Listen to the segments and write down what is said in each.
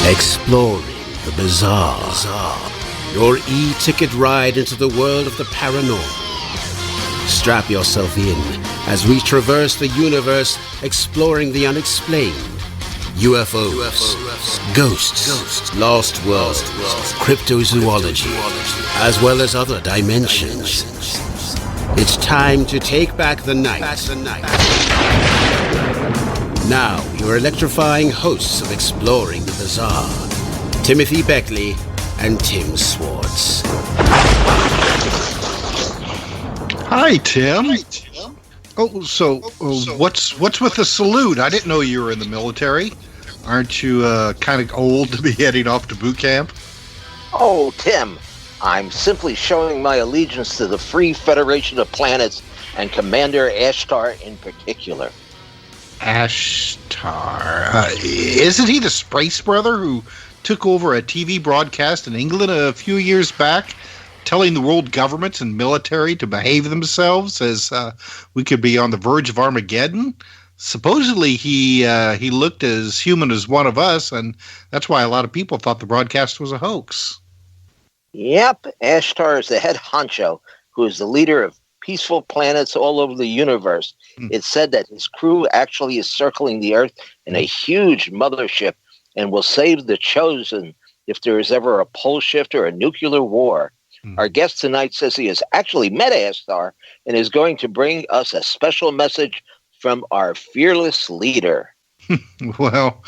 Exploring the bizarre. Your e-ticket ride into the world of the paranormal. Strap yourself in as we traverse the universe, exploring the unexplained. UFOs, ghosts, lost worlds, cryptozoology, as well as other dimensions. It's time to take back the night. Now, your electrifying hosts of Exploring the Bizarre, Timothy Beckley and Tim Swartz. Hi, Tim. What's with the salute? I didn't know you were in the military. Aren't you kind of old to be heading off to boot camp? Oh, Tim, I'm simply showing my allegiance to the Free Federation of Planets and Commander Ashtar in particular. Ashtar. Isn't he the Space Brother who took over a TV broadcast in England a few years back, telling the world governments and military to behave themselves as we could be on the verge of Armageddon? Supposedly he looked as human as one of us, and that's why a lot of people thought the broadcast was a hoax. Yep, Ashtar is the head honcho, who is the leader of peaceful planets all over the universe. It's said that his crew actually is circling the Earth in a huge mothership and will save the chosen if there is ever a pole shift or a nuclear war. Our guest tonight says he has actually met Ashtar and is going to bring us a special message from our fearless leader. Well,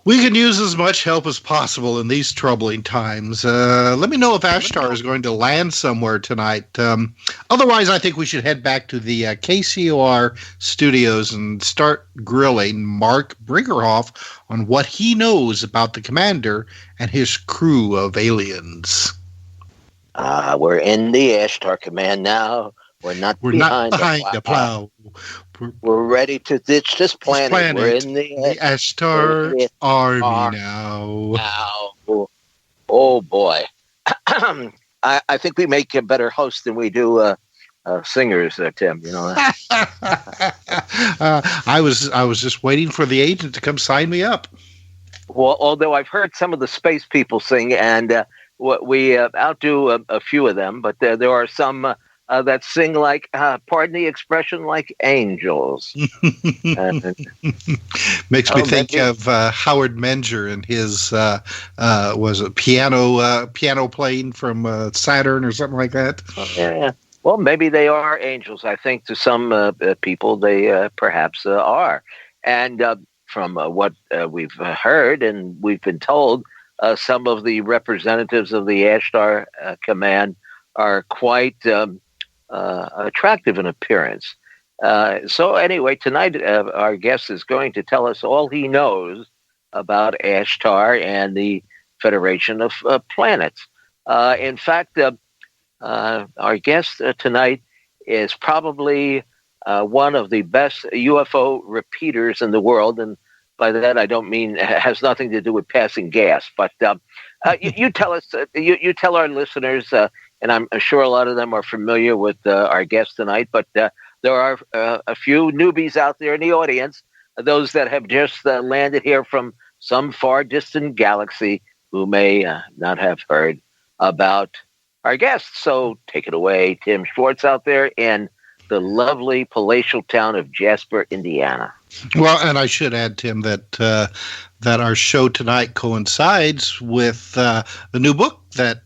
we can use as much help as possible in these troubling times. Let me know if Ashtar is going to land somewhere tonight. Otherwise, I think we should head back to the KCOR studios and start grilling Mark Brinkerhoff on what he knows about the commander and his crew of aliens. We're in the Ashtar command now. We're not behind the plow. We're ready to ditch this planet. We're in the Ashtar army now. Oh boy. I think we make a better host than we do singers, Tim. You know that? I was just waiting for the agent to come sign me up. Well, although I've heard some of the space people sing, and we outdo a few of them, but there are some that sing like, pardon the expression, like angels. Makes me think of Howard Menger and his was it piano playing from Saturn or something like that. Yeah. Well, maybe they are angels. I think to some people they perhaps are. And from what we've heard and we've been told, some of the representatives of the Ashtar command are quite attractive in appearance. So anyway, tonight our guest is going to tell us all he knows about Ashtar and the Federation of Planets. In fact, our guest tonight is probably one of the best UFO repeaters in the world, and by that I don't mean it has nothing to do with passing gas. But you tell us, you tell our listeners. And I'm sure a lot of them are familiar with our guest tonight, but there are a few newbies out there in the audience, those that have just landed here from some far distant galaxy who may not have heard about our guest. So take it away, Tim Swartz out there in the lovely palatial town of Jasper, Indiana. Well, and I should add, Tim, that our show tonight coincides with the new book that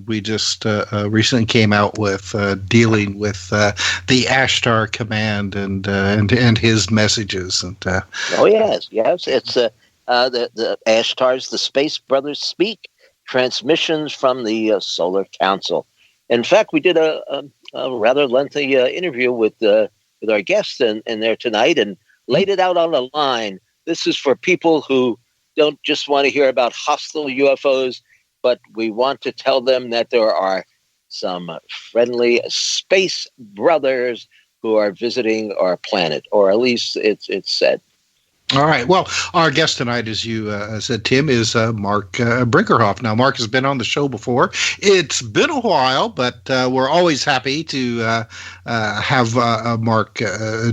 we just recently came out with, dealing with the Ashtar command and his messages. And oh yes, it's the Ashtar's The Space Brothers Speak, transmissions from the Solar Council. In fact, we did a rather lengthy interview with our guests in there tonight and laid it out on the line. This is for people who don't just want to hear about hostile UFOs, but we want to tell them that there are some friendly space brothers who are visiting our planet, or at least it's said. All right. Well, our guest tonight, as you said, Tim, is Mark Brinkerhoff. Now, Mark has been on the show before. It's been a while, but we're always happy to have Mark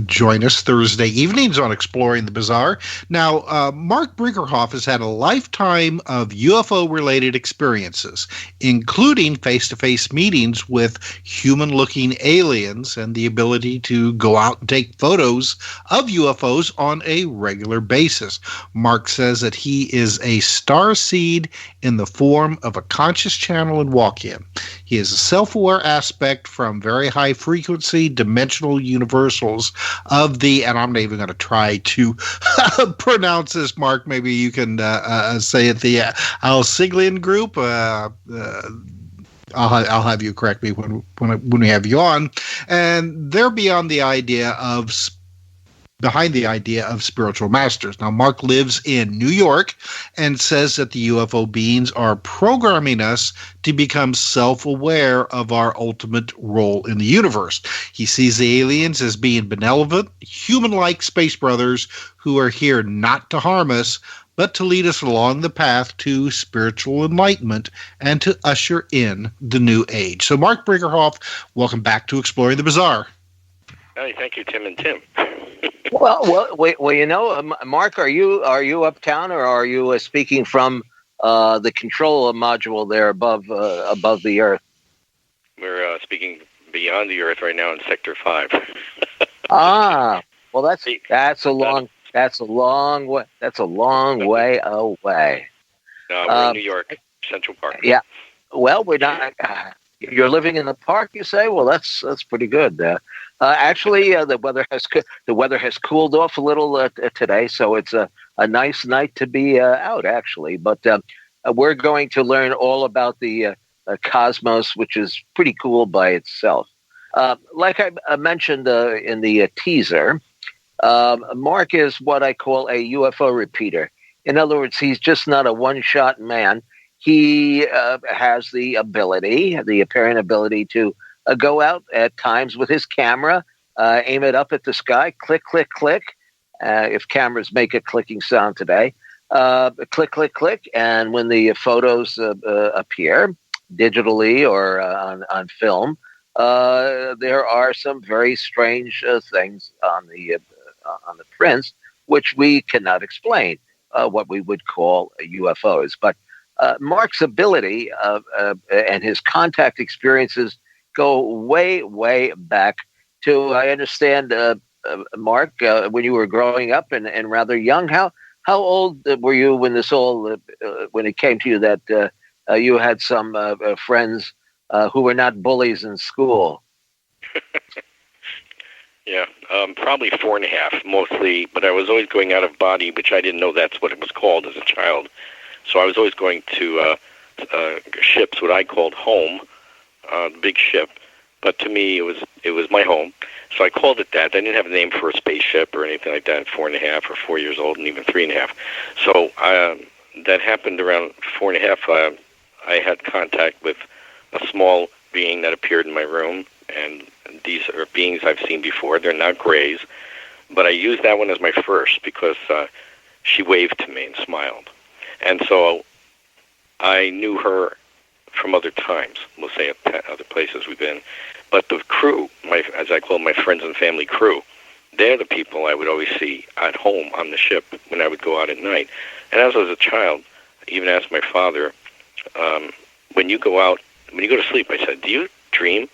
join us Thursday evenings on Exploring the Bizarre. Now, Mark Brinkerhoff has had a lifetime of UFO-related experiences, including face-to-face meetings with human-looking aliens and the ability to go out and take photos of UFOs on a regular basis. Mark says that he is a star seed in the form of a conscious channel and walk-in. He has a self-aware aspect from very high frequency dimensional universals of the, and I'm not even going to try to pronounce this, Mark. Maybe you can say it, the Alciglian group. I'll have you correct me when we have you on. And they're behind the idea of spiritual masters. Now, Mark lives in New York and says that the UFO beings are programming us to become self-aware of our ultimate role in the universe. He sees the aliens as being benevolent, human-like space brothers who are here not to harm us, but to lead us along the path to spiritual enlightenment and to usher in the new age. So, Mark Brinkerhoff, welcome back to Exploring the Bizarre. Hey, thank you, Tim and Tim. Well, Mark, are you uptown, or are you speaking from the control module there above the Earth? We're speaking beyond the Earth right now in Sector 5. Well, that's a long way. That's a long way away. No, we're in New York, Central Park. Yeah. Well, we're not. You're living in the park, you say? Well, that's pretty good. Actually, the weather has cooled off a little today, so it's a nice night to be out. Actually, but we're going to learn all about the cosmos, which is pretty cool by itself. Like I mentioned in the teaser, Mark is what I call a UFO repeater. In other words, he's just not a one-shot man. He has the apparent ability to go out at times with his camera, aim it up at the sky, click, click, click. If cameras make a clicking sound today, click, click, click. And when the photos appear digitally or on film, there are some very strange things on the prints, which we cannot explain, what we would call UFOs. But Mark's ability and his contact experiences go way, way back to, I understand, Mark, when you were growing up and rather young. How old were you when this all when it came to you that you had some friends who were not bullies in school? Yeah, probably 4.5 mostly, but I was always going out of body, which I didn't know that's what it was called as a child. So I was always going to ships, what I called home, the big ship. But to me, it was my home. So I called it that. I didn't have a name for a spaceship or anything like that at 4.5 or 4 years old, and even 3.5. So that happened around 4.5. I had contact with a small being that appeared in my room, and these are beings I've seen before. They're not grays, but I used that one as my first because she waved to me and smiled. And so I knew her from other times, we'll say at other places we've been. But the crew, as I call my friends and family crew, they're the people I would always see at home on the ship when I would go out at night. And as I was a child, I even asked my father, when you go to sleep, I said, do you dream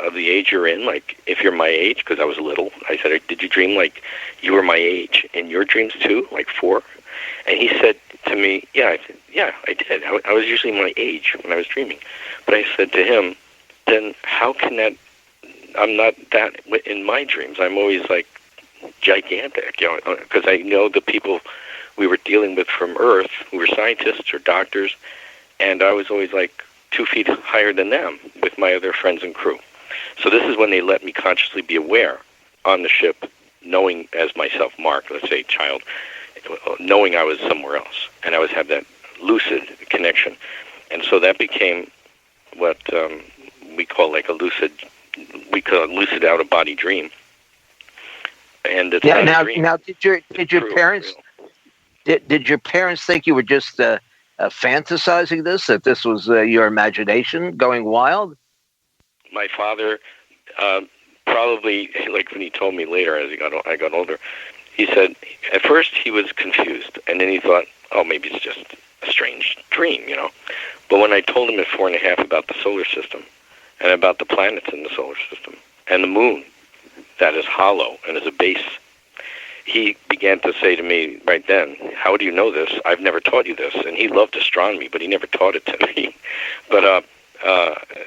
of the age you're in, like if you're my age? Because I was little. I said, did you dream like you were my age in your dreams too, like 4? And he said to me, yeah, I did. I was usually my age when I was dreaming. But I said to him, then how can that, I'm not that in my dreams. I'm always like gigantic, because I know the people we were dealing with from Earth who were scientists or doctors, and I was always like 2 feet higher than them with my other friends and crew. So this is when they let me consciously be aware on the ship, knowing as myself, Mark, let's say child, knowing I was somewhere else, and I always had that lucid connection. And so that became what we call like a lucid out-of-body dream. And it's Now, not a now, dream. now, did your True, parents real. did your parents think you were just fantasizing this? That this was your imagination going wild? My father, probably, like when he told me later as I got older, he said at first he was confused, and then he thought, oh, maybe it's just a strange dream, But when I told him at 4.5 about the solar system and about the planets in the solar system and the moon that is hollow and is a base, he began to say to me right then, how do you know this? I've never taught you this. And he loved astronomy, but he never taught it to me. But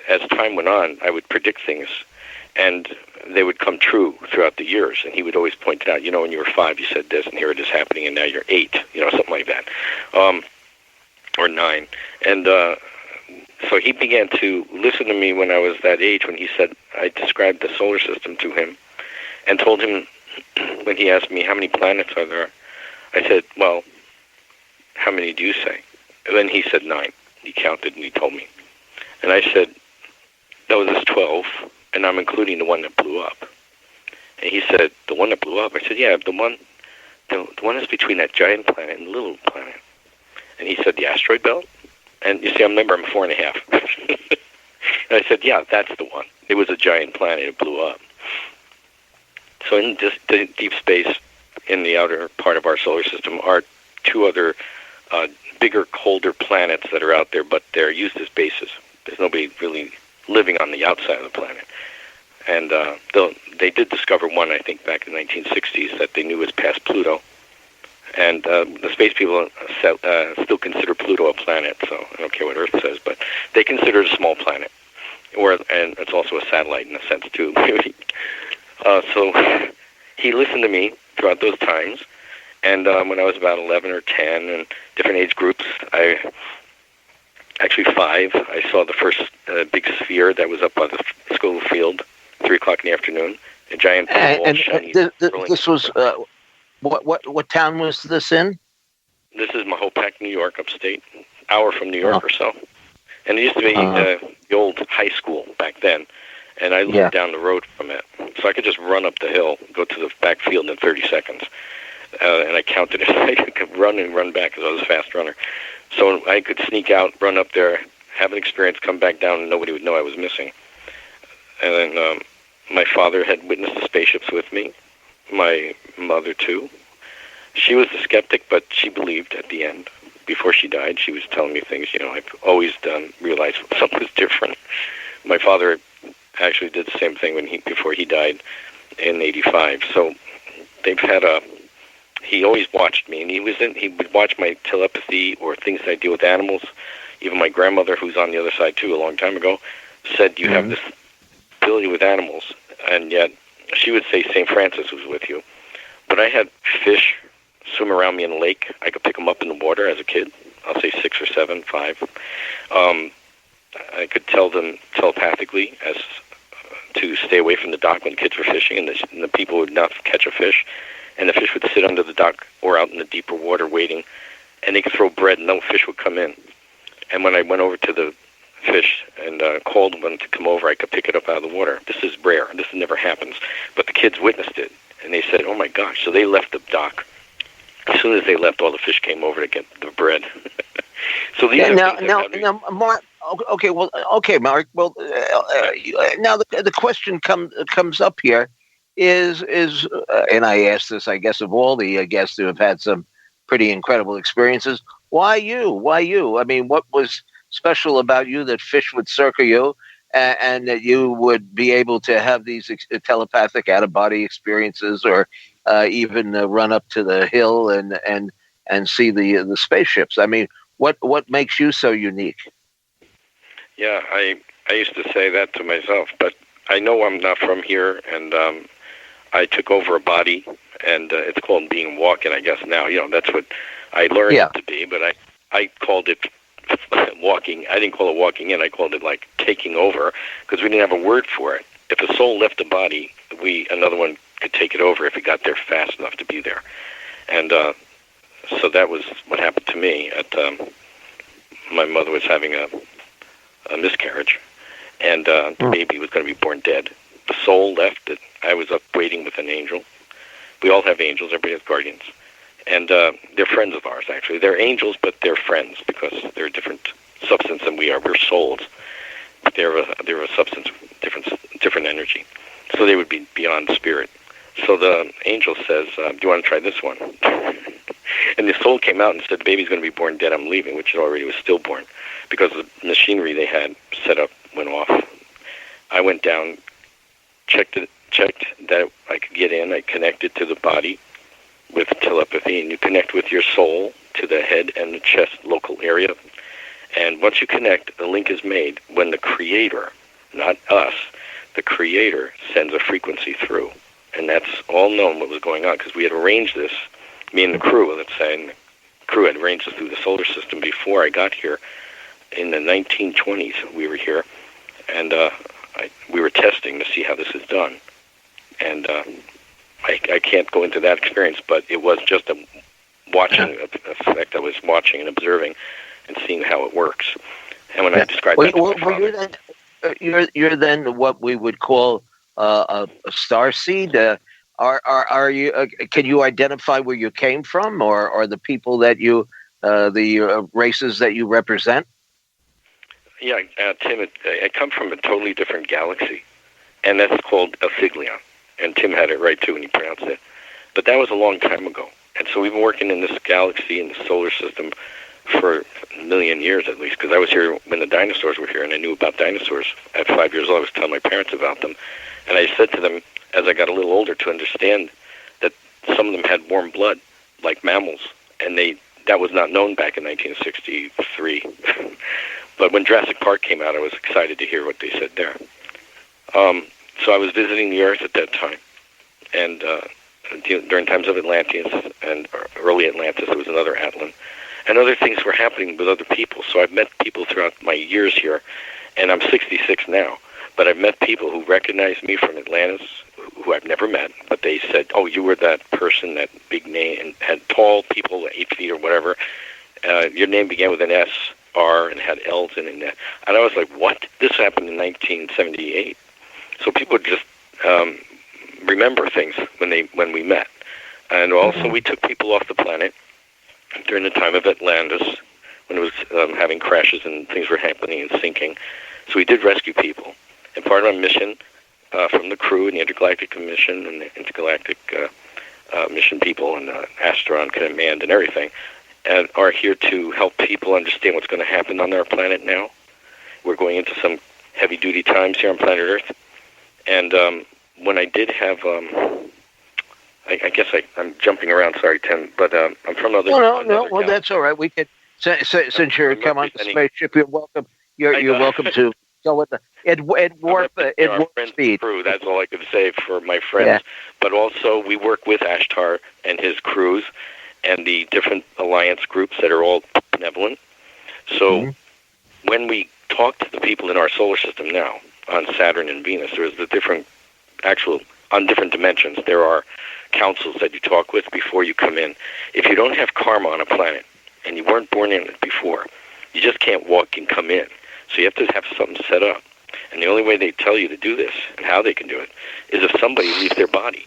as time went on, I would predict things, and they would come true throughout the years. And he would always point it out, when you were 5, you said this, and here it is happening, and now you're 8, something like that, or 9. And so he began to listen to me when I was that age, when he said, I described the solar system to him and told him, when he asked me how many planets are there, I said, well, how many do you say? And then he said 9. He counted and he told me. And I said, no, there's 12, and I'm including the one that blew up. And he said, the one that blew up? I said, yeah, the one is between that giant planet and the little planet. And he said, the asteroid belt? And you see, I'm 4.5. And I said, yeah, that's the one. It was a giant planet. It blew up. So in just the deep space in the outer part of our solar system are 2 other bigger, colder planets that are out there, but they're used as bases. There's nobody really living on the outside of the planet. And they did discover one, I think, back in the 1960s that they knew was past Pluto. And the space people still consider Pluto a planet, so I don't care what Earth says, but they consider it a small planet. And it's also a satellite in a sense, too, maybe. So he listened to me throughout those times, and when I was about 11 or 10 and different age groups, actually 5, I saw the first big sphere that was up by the school field, 3 o'clock in the afternoon, a giant ball. And this was, what town was this in? This is Mahopac, New York, upstate, hour from New York or so. And it used to be the old high school back then. And I lived down the road from it. So I could just run up the hill, go to the back field in 30 seconds. And I counted it. I could run and run back because I was a fast runner. So I could sneak out, run up there, have an experience, come back down, and nobody would know I was missing. And then my father had witnessed the spaceships with me. My mother, too. She was a skeptic, but she believed at the end. Before she died, she was telling me things, I've always realized something was different. My father actually did the same thing before he died in 85. So they've had he always watched me, and he would watch my telepathy or things that I do with animals. Even my grandmother, who's on the other side too, a long time ago, said you have this ability with animals, and yet she would say St. Francis was with you. But I had fish swim around me in a lake. I could pick them up in the water as a kid. I'll say 6 or 7, 5. I could tell them telepathically as to stay away from the dock when kids were fishing, and the people would not catch a fish, and the fish would sit under the dock or out in the deeper water waiting, and they could throw bread and no fish would come in. And when I went over to the fish and called them to come over, I could pick it up out of the water. This is rare. This never happens. But the kids witnessed it, and they said, oh my gosh. So they left the dock. As soon as they left, all the fish came over to get the bread. So these are now, Mark. Okay, Mark. Well, now the question comes up here is, and I asked this, I guess, of all the guests who have had some pretty incredible experiences. Why you? Why you? I mean, what was special about you that fish would circle you, and that you would be able to have these telepathic out-of-body experiences, or even run up to the hill and see the spaceships? I mean, what makes you so unique? Yeah, I used to say that to myself, but I know I'm not from here, and I took over a body, and it's called being walking, I guess now. That's what I learned it to be, but I called it walking. I didn't call it walking in. I called it like taking over, because we didn't have a word for it. If a soul left the body, another one could take it over if it got there fast enough to be there. And so that was what happened to me. My mother was having a miscarriage, and the baby was going to be born dead. The soul left it. I was up waiting with an angel We all have angels. Everybody has guardians. And they're friends of ours, actually. They're angels, but they're friends because they're a different substance than we are. We're souls. But they're a substance, different energy. So they would be beyond spirit. So the angel says, do you want to try this one? And the soul came out and said, the baby's going to be born dead, I'm leaving, which it already was stillborn, because the machinery they had set up went off. I went down, checked that I could get in. I connected to the body with telepathy, and you connect with your soul to the head and the chest local area. And once you connect, the link is made when the Creator, not us, the Creator sends a frequency through. And that's all known what was going on, because we had arranged this, me and the crew, let's say, and the crew had arranged this through the solar system before I got here. In the 1920s, we were here, and we were testing to see how this is done. And I can't go into that experience, but it was just a watching effect. I was watching and observing and seeing how it works. And when I described that to my father, you're then what we would call a star seed. Are you? Can you identify where you came from, or the people that you, the races that you represent? Yeah, Tim, I come from a totally different galaxy, and that's called Ophiglion. And Tim had it right too when he pronounced it. But that was a long time ago, and so we've been working in this galaxy, in the solar system, for a million years at least. Because I was here when the dinosaurs were here, and I knew about dinosaurs at 5 years old. I was telling my parents about them. And I said to them, as I got a little older, to understand that some of them had warm blood, like mammals, and that was not known back in 1963. But when Jurassic Park came out, I was excited to hear what they said there. So I was visiting the Earth at that time, and during times of Atlanteans and early Atlantis, there was another Atlan, and other things were happening with other people. So I've met people throughout my years here, and I'm 66 now. But I've met people who recognized me from Atlantis, who I've never met, but they said, oh, you were that person, that big name, and had tall people, 8 feet or whatever. Your name began with an S, R, and had L's in it. And I was like, what? This happened in 1978. So people just remember things when we met. And also we took people off the planet during the time of Atlantis, when it was having crashes and things were happening and sinking. So we did rescue people. And part of our mission from the crew and the Intergalactic Commission and the Intergalactic Mission people and Ashtar on command and everything, and are here to help people understand what's going to happen on our planet now. We're going into some heavy-duty times here on planet Earth. And when I did have, I guess I'm jumping around, sorry, Tim, but I'm from other... No, well, that's all right. We could, since you're come on the spaceship, you're welcome. You're welcome to go with at warp speed. Crew, that's all I could say for my friends. Yeah. But also, we work with Ashtar and his crews and the different alliance groups that are all benevolent. So when we talk to the people in our solar system now, on Saturn and Venus, there's the different on different dimensions, there are councils that you talk with before you come in. If you don't have karma on a planet, and you weren't born in it before, you just can't walk and come in. So you have to have something set up. And the only way they tell you to do this, and how they can do it, is if somebody leaves their body,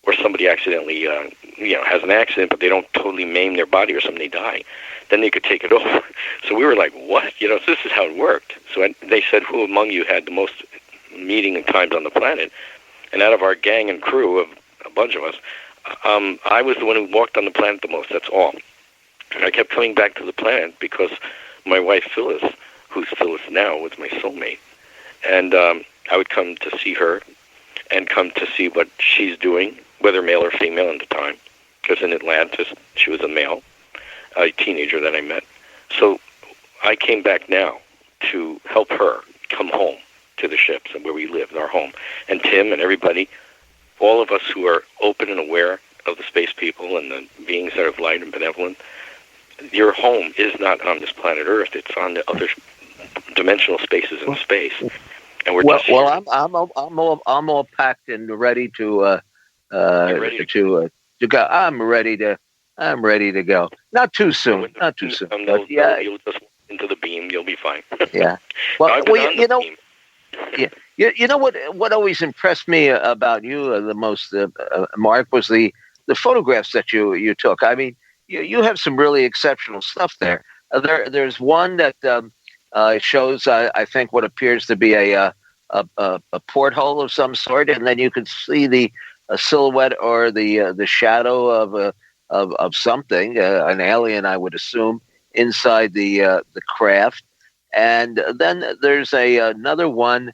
or somebody accidentally, has an accident, but they don't totally maim their body or something, they die. Then they could take it over. So we were like, what? So this is how it worked. So they said, who among you had the most meeting times on the planet? And out of our gang and crew of a bunch of us, I was the one who walked on the planet the most, that's all. And I kept coming back to the planet because my wife, Phyllis, who's Phyllis now, was my soulmate. And I would come to see her and come to see what she's doing, whether male or female at the time. Because in Atlantis, she was a male, a teenager that I met. So I came back now to help her come home to the ships and where we live, our home. And Tim and everybody, all of us who are open and aware of the space people and the beings that are of light and benevolent, your home is not on this planet Earth. It's on the other dimensional spaces in space. And we're I'm all packed and ready to go. I'm ready to go. Not too soon. Not too soon. You'll just into the beam. You'll be fine. Yeah. Well, You know what always impressed me about you the most, Mark, was the photographs that you took. I mean, you have some really exceptional stuff there. There's one that shows, I think, what appears to be a porthole of some sort, and then you can see the a silhouette or the shadow of something, an alien, I would assume, inside the craft. And then there's another one,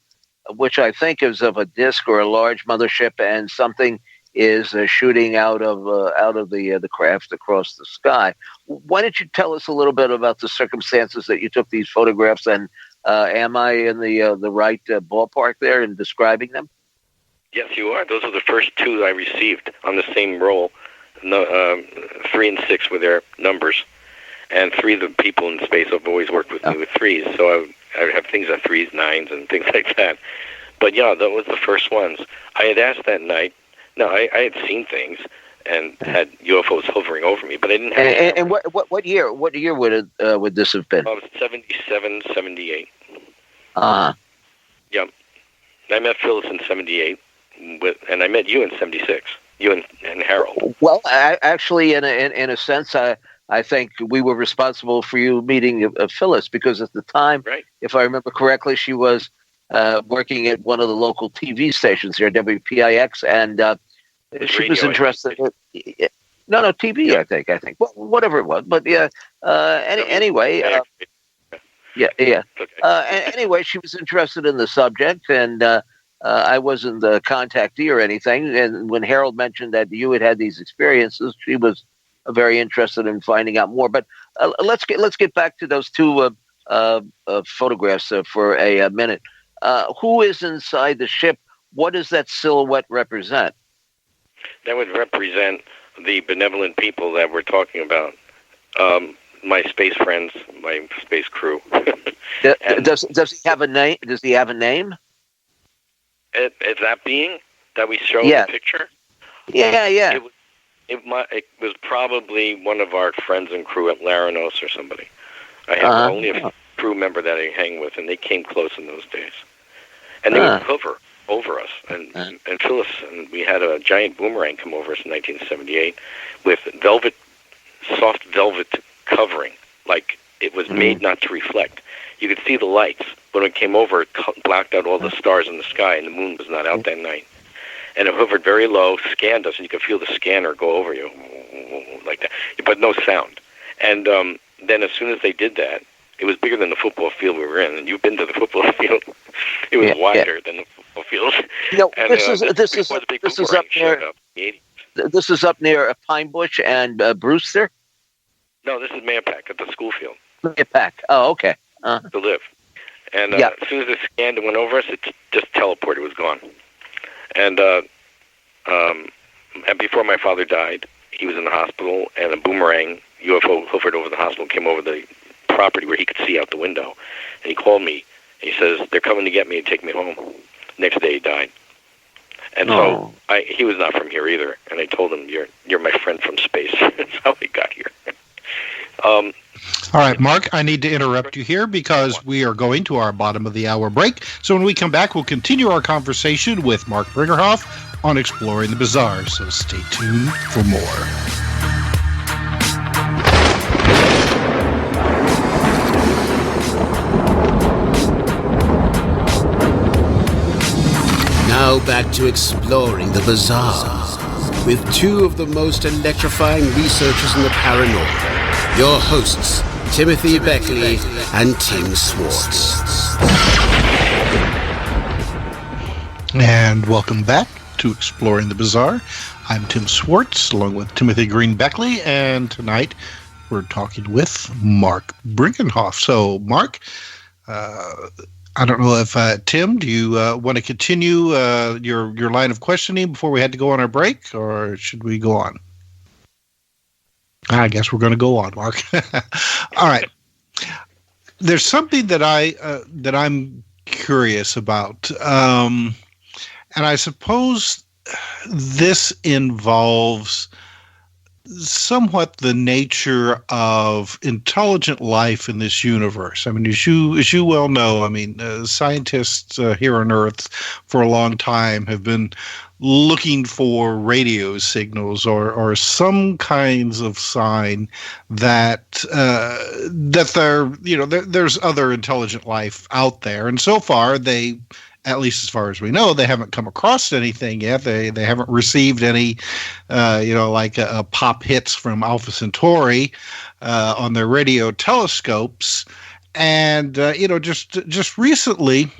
which I think is of a disk or a large mothership, and something is shooting out of the craft across the sky. Why don't you tell us a little bit about the circumstances that you took these photographs, and am I in the right ballpark there in describing them? Yes, you are. Those are the first two I received on the same roll. No, 3 and 6 were their numbers, and 3 of the people in space have always worked with me with 3s. So I have things at 3s, 9s, and things like that. But yeah, that was the first ones. I had asked that night. No, I had seen things and had UFOs hovering over me, but I didn't have. And what year? What year would this have been? 77, 78. Uh-huh. Yeah, I met Phyllis in 78, and I met you in 76. You and Harold. Well, actually, in a sense, I think we were responsible for you meeting Phyllis, because at the time, right, if I remember correctly, she was working at one of the local TV stations here, WPIX, and she was interested. No, TV. Yeah. I think. Well, whatever it was, but yeah. Anyway. Yeah. Okay. Anyway, she was interested in the subject, and I wasn't the contactee or anything. And when Harold mentioned that you had these experiences, she was very interested in finding out more. But let's get back to those two photographs for a minute. Who is inside the ship? What does that silhouette represent? That would represent the benevolent people that we're talking about. My space friends, my space crew. Does he have a name? Does he have a name? Is that being that we show in the picture? Yeah. It was probably one of our friends and crew at Laranos or somebody. I have only a crew member that I hang with, and they came close in those days. And they would hover over us. And Phyllis, and we had a giant boomerang come over us in 1978 with soft velvet covering, like it was made not to reflect. You could see the lights. When it came over, it blacked out all the stars in the sky, and the moon was not out that night. And it hovered very low, scanned us, and you could feel the scanner go over you, like that, but no sound. And then as soon as they did that, it was bigger than the football field we were in, and you've been to the football field. It was wider than the football field. And, this is up near. This is up near Pine Bush and Brewster. No, this is Mayapack at the school field. Mayapack. Oh, okay. To live. And as soon as it scanned and went over us, it just teleported. It was gone. And before my father died, he was in the hospital, and a boomerang UFO hovered over the hospital, came over the property where he could see out the window. And he called me, and he says, "They're coming to get me and take me home." Next day, he died. And so he was not from here either. And I told him, "You're my friend from space." That's how he got here. All right, Mark, I need to interrupt you here because we are going to our bottom of the hour break. So when we come back, we'll continue our conversation with Mark Bringerhoff on Exploring the Bizarre. So stay tuned for more. Now back to Exploring the Bizarre with two of the most electrifying researchers in the paranormal. Your hosts, Timothy Beckley and Tim Swartz. And welcome back to Exploring the Bizarre. I'm Tim Swartz, along with Timothy Green Beckley, and tonight we're talking with Mark Brinkenhoff. So, Mark, I don't know if Tim, do you want to continue your line of questioning before we had to go on our break, or should we go on? I guess we're going to go on, Mark. All right. There's something that I'm curious about, and I suppose this involves somewhat the nature of intelligent life in this universe. I mean, as you well know, I mean, scientists here on Earth for a long time have been looking for radio signals or some kinds of sign that that there's other intelligent life out there, and so far they. At least as far as we know, they haven't come across anything yet. They haven't received any like pop hits from Alpha Centauri on their radio telescopes. And just recently,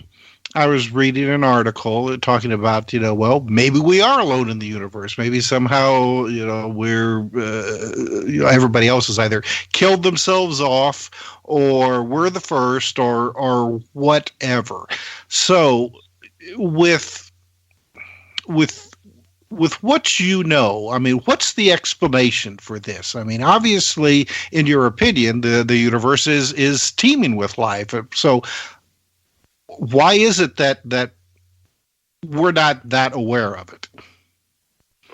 I was reading an article talking about, well, maybe we are alone in the universe. Maybe somehow, we're, everybody else has either killed themselves off, or we're the first, or whatever. So, with what you know, I mean, what's the explanation for this? I mean, obviously, in your opinion, the universe is teeming with life. So, why is it that we're not that aware of it?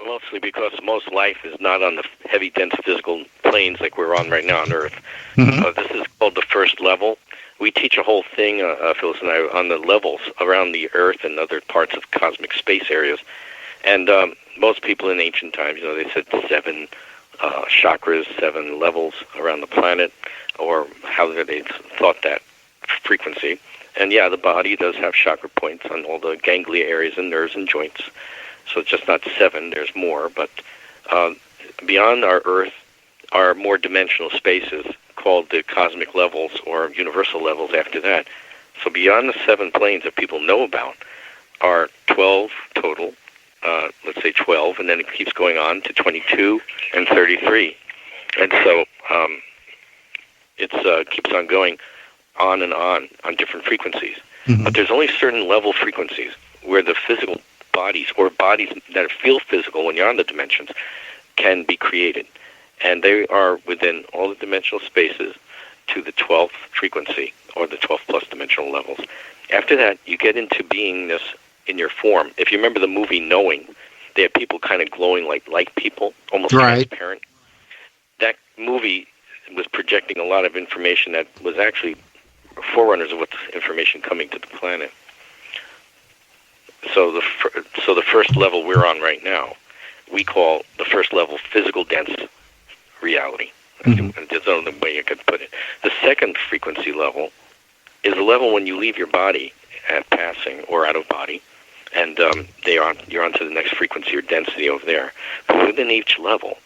Mostly because most life is not on the heavy, dense physical planes like we're on right now on Earth. This is called the first level. We teach a whole thing, Phyllis and I, on the levels around the Earth and other parts of cosmic space areas. And most people in ancient times, they said 7 chakras, 7 levels around the planet, or how they thought that frequency. And yeah, the body does have chakra points on all the ganglia areas and nerves and joints. So it's just not 7, there's more. But beyond our Earth are more dimensional spaces called the cosmic levels or universal levels after that. So beyond the 7 planes that people know about are 12 total, let's say 12, and then it keeps going on to 22 and 33. And so it keeps on going on different frequencies. But there's only certain level frequencies where the physical bodies or bodies that feel physical when you're on the dimensions can be created. And they are within all the dimensional spaces to the 12th frequency or the 12 plus dimensional levels. After that, you get into beingness in your form. If you remember the movie Knowing, they have people kind of glowing like people, almost transparent. That movie was projecting a lot of information that was actually forerunners of what's information coming to the planet. So the first level we're on right now, we call the first level physical dense reality. There's no other way you could put it. The second frequency level is the level when you leave your body at passing or out of body, and you're on to the next frequency or density over there. But within each level,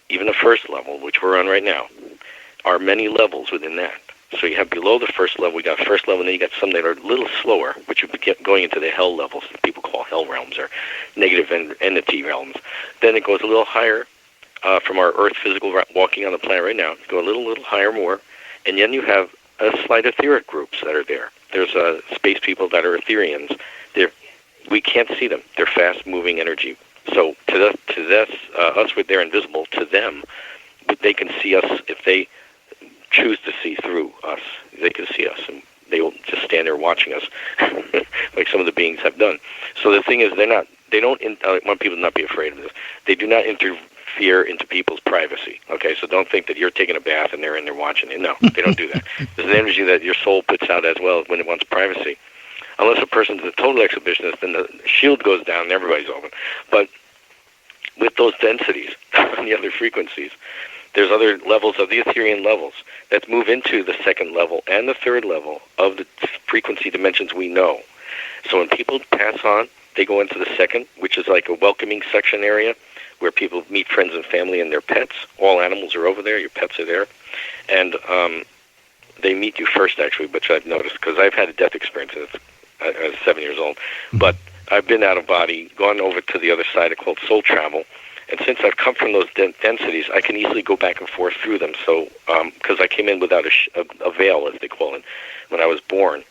even the first level, which we're on right now, are many levels within that. So you have below the first level, we got first level, and then you got some that are a little slower, which would get going into the hell levels that people call hell realms or negative entity realms. Then it goes a little higher from our Earth physical walking on the planet right now. Go a little higher more, and then you have a slight etheric groups that are there. There's space people that are Etherians. We can't see them. They're fast-moving energy. So to this, us, they're invisible. To them, they can see us if they choose to see through us. They can see us, and they will just stand there watching us, like some of the beings have done. So the thing is, I want people to not be afraid of this. They do not interfere into people's privacy. Okay, so don't think that you're taking a bath and they're in there watching it. No, they don't do that. There's an energy that your soul puts out as well when it wants privacy. Unless a person's a total exhibitionist, then the shield goes down and everybody's open. But with those densities and the other frequencies, there's other levels of the Etherian levels that move into the second level and the third level of the frequency dimensions we know. So when people pass on, they go into the second, which is like a welcoming section area where people meet friends and family and their pets. All animals are over there. Your pets are there. And they meet you first, actually, which I've noticed because I've had a death experience I was 7 years old. But I've been out of body, gone over to the other side called soul travel. And since I've come from those densities, I can easily go back and forth through them. So, because I came in without a veil, as they call it, when I was born.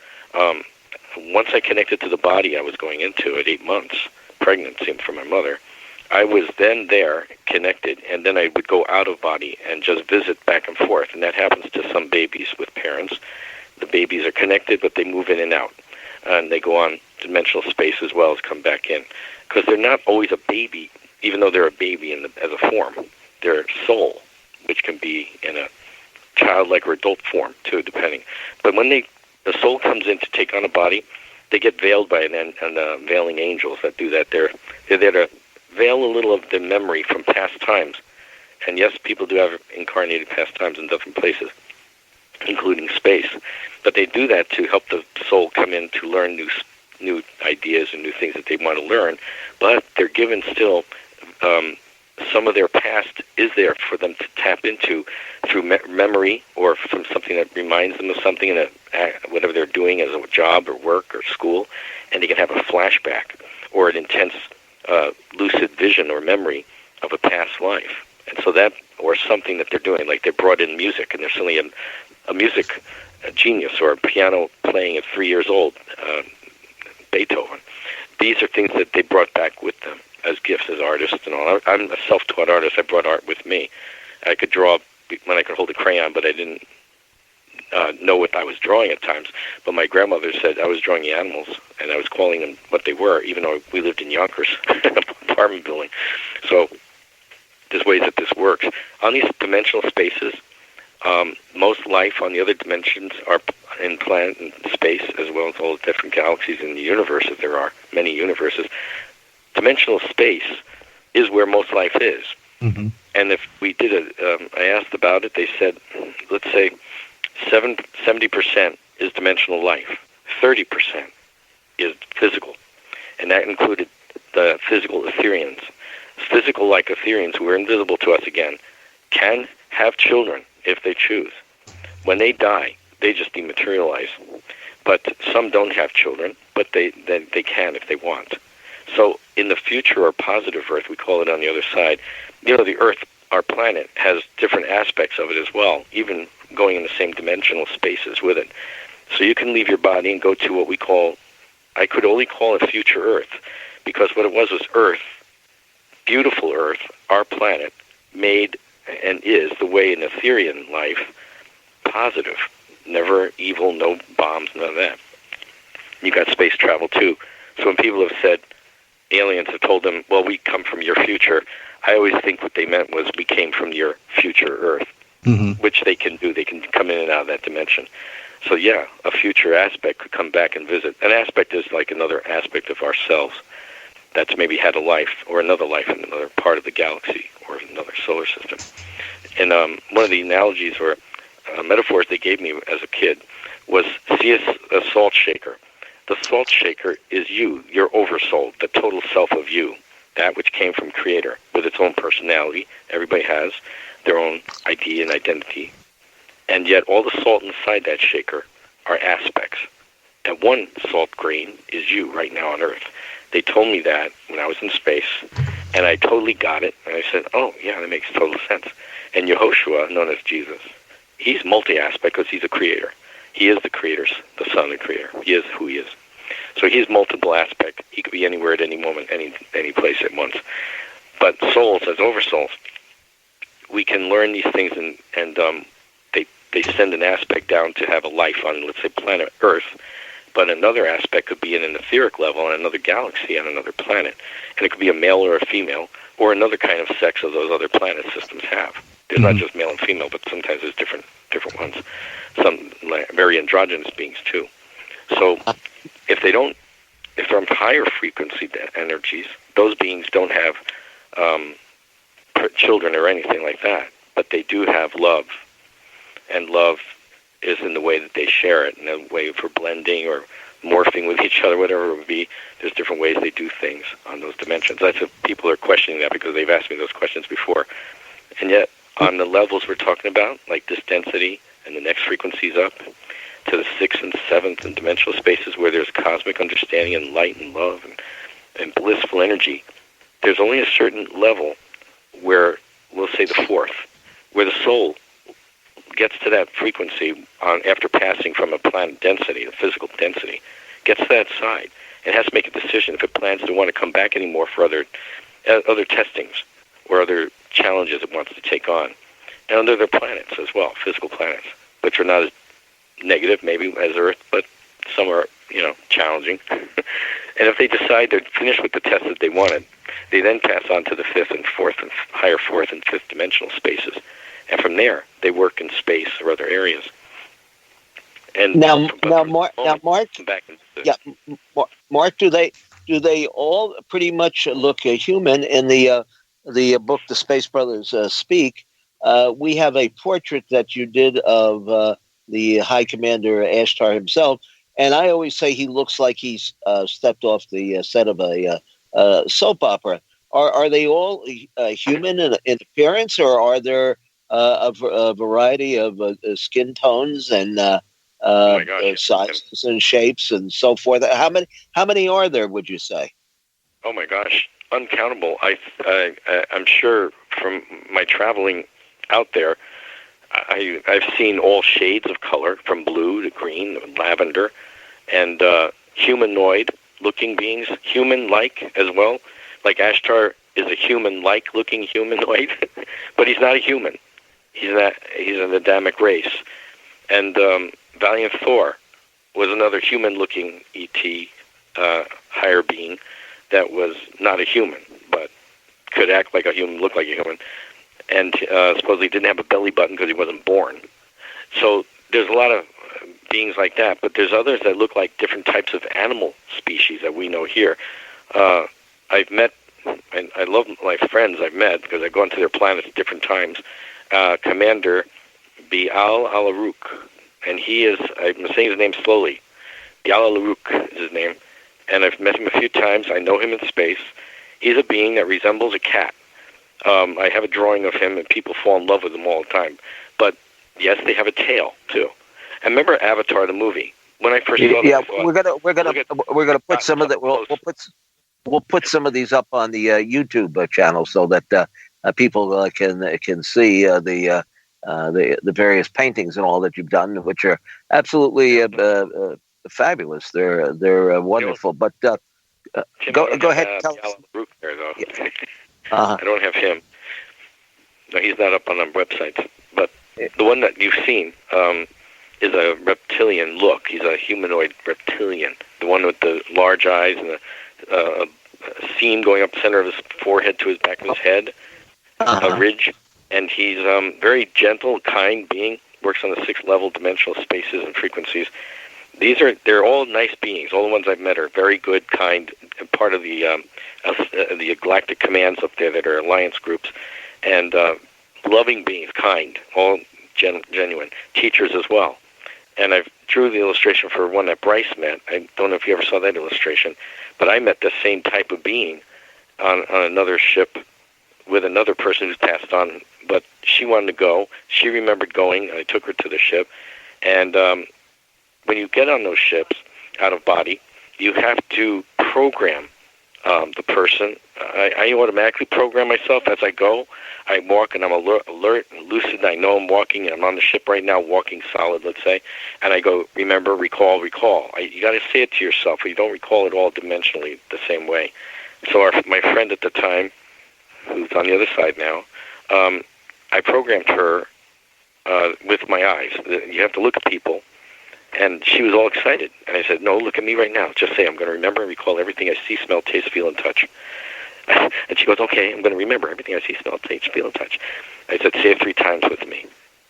Once I connected to the body I was going into at 8 months, pregnancy for my mother, I was then there, connected, and then I would go out of body and just visit back and forth. And that happens to some babies with parents. The babies are connected, but they move in and out. And they go on dimensional space as well as come back in. Because they're not always a baby, even though they're a baby as a form. their soul, which can be in a childlike or adult form too, depending. But when the soul comes in to take on a body, they get veiled by veiling angels that do that. They're there to veil a little of the memory from past times. And yes, people do have incarnated past times in different places, including space. But they do that to help the soul come in to learn new ideas and new things that they want to learn. But they're given still some of their past is there for them to tap into through memory or from something that reminds them of something in whatever they're doing as a job or work or school, and they can have a flashback or an intense lucid vision or memory of a past life. And so that, or something that they're doing, like they brought in music, and they're suddenly a music genius or a piano playing at 3 years old, Beethoven. These are things that they brought back with them as gifts as artists and all. I'm a self-taught artist. I brought art with me. I could draw when I could hold a crayon, but I didn't know what I was drawing at times. But my grandmother said I was drawing the animals, and I was calling them what they were, even though we lived in Yonkers, an apartment building. So there's ways that this works. On these dimensional spaces, most life on the other dimensions are in planet and space, as well as all the different galaxies in the universe, if there are many universes. Dimensional space is where most life is. Mm-hmm. And if we did I asked about it, they said, let's say 70% is dimensional life, 30% is physical, and that included the physical Etherians. Physical-like Etherians, who are invisible to us again, can have children if they choose. When they die, they just dematerialize. But some don't have children, but they can if they want. So in the future or positive Earth, we call it on the other side, the Earth, our planet, has different aspects of it as well, even going in the same dimensional spaces with it. So you can leave your body and go to what we call, I could only call it future Earth, because what it was Earth, beautiful Earth, our planet, made and is the way in Etherian life, positive, never evil, no bombs, none of that. You got space travel too. So when people have said, aliens have told them, well, we come from your future, I always think what they meant was we came from your future Earth, Mm-hmm. which they can do. They can come in and out of that dimension. So yeah, a future aspect could come back and visit. An aspect is like another aspect of ourselves that's maybe had a life or another life in another part of the galaxy or another solar system. And one of the analogies or metaphors they gave me as a kid was, see a salt shaker. The salt shaker is you, your oversoul, the total self of you, that which came from Creator with its own personality. Everybody has their own ID and identity. And yet all the salt inside that shaker are aspects. And one salt grain is you right now on Earth. They told me that when I was in space, and I totally got it. And I said, oh, yeah, that makes total sense. And Yehoshua, known as Jesus, he's multi-aspect because he's a creator. He is the creator, the son of the creator. He is who he is. So he's multiple aspect. He could be anywhere at any moment, any place at once. But souls, as oversouls, we can learn these things, and they send an aspect down to have a life on, let's say, planet Earth. But another aspect could be in an etheric level on another galaxy, on another planet. And it could be a male or a female, or another kind of sex of those other planet systems have. There's not just male and female, but sometimes there's different ones. Some very androgynous beings, too. So if they're on higher frequency energies, those beings don't have children or anything like that, but they do have love. And love is in the way that they share it, in a way for blending or morphing with each other, whatever it would be. There's different ways they do things on those dimensions. That's what people are questioning that, because they've asked me those questions before. And yet, on the levels we're talking about, like this density and the next frequencies up, to the 6th and 7th and dimensional spaces where there's cosmic understanding and light and love and blissful energy, there's only a certain level where, we'll say the 4th, where the soul gets to that frequency after passing from a planet density, the physical density, gets to that side, and has to make a decision if it plans to want to come back anymore for other testings or other challenges it wants to take on. And on other planets as well, physical planets, which are not as negative maybe as Earth, but some are challenging. And if they decide they're finished with the test that they wanted, they then pass on to the higher fourth and fifth dimensional spaces. And from there, they work in space or other areas. And Now, Mark, back into Mark, do they all pretty much look human? In the book, The Space Brothers Speak, we have a portrait that you did of the High Commander Ashtar himself, and I always say he looks like he's stepped off the set of a soap opera. Are they all human in appearance, or are there a variety of skin tones and sizes and shapes and so forth? How many are there, would you say? Oh my gosh, uncountable. I'm sure from my traveling out there, I've seen all shades of color, from blue to green, lavender, and humanoid-looking beings, human-like as well. Like Ashtar is a human-like looking humanoid, but he's not a human. He's an Adamic race. And Valiant Thor was another human-looking ET, higher being that was not a human, but could act like a human, look like a human, and supposedly didn't have a belly button because he wasn't born. So there's a lot of beings like that, but there's others that look like different types of animal species that we know here. I've met, and I love my friends I've met because I've gone to their planets at different times, Commander Bial Alaruk, and he is, I'm saying his name slowly, Bial Alaruk is his name, and I've met him a few times. I know him in space. He's a being that resembles a cat. I have a drawing of him, and people fall in love with him all the time. But yes, they have a tail too. And remember Avatar the movie? When I first saw that, we're gonna put some of that. We'll put some of these up on the YouTube channel so that people can see the various paintings and all that you've done, which are absolutely fabulous. They're wonderful. But go ahead. Tell us. There, though. Yeah. I don't have him. No, he's not up on our website. But the one that you've seen is a reptilian look. He's a humanoid reptilian. The one with the large eyes and a seam going up the center of his forehead to his back of his head, a ridge. And he's very gentle, kind being. Works on the 6th level dimensional spaces and frequencies. They're all nice beings. All the ones I've met are very good, kind, and part of the galactic commands up there that are alliance groups, and loving beings, kind, all genuine. Teachers as well. And I drew the illustration for one that Bryce met. I don't know if you ever saw that illustration, but I met the same type of being on another ship with another person who's passed on, but she wanted to go. She remembered going. I took her to the ship, and when you get on those ships out of body, you have to program the person. I automatically program myself as I go. I walk and I'm alert and lucid. And I know I'm walking and I'm on the ship right now, walking solid, let's say. And I go, remember, recall. You got to say it to yourself, or you don't recall it all dimensionally the same way. So my friend at the time, who's on the other side now, I programmed her with my eyes. You have to look at people. And she was all excited. And I said, no, look at me right now. Just say, I'm going to remember and recall everything I see, smell, taste, feel, and touch. And she goes, okay, I'm going to remember everything I see, smell, taste, feel, and touch. I said, say it 3 times with me.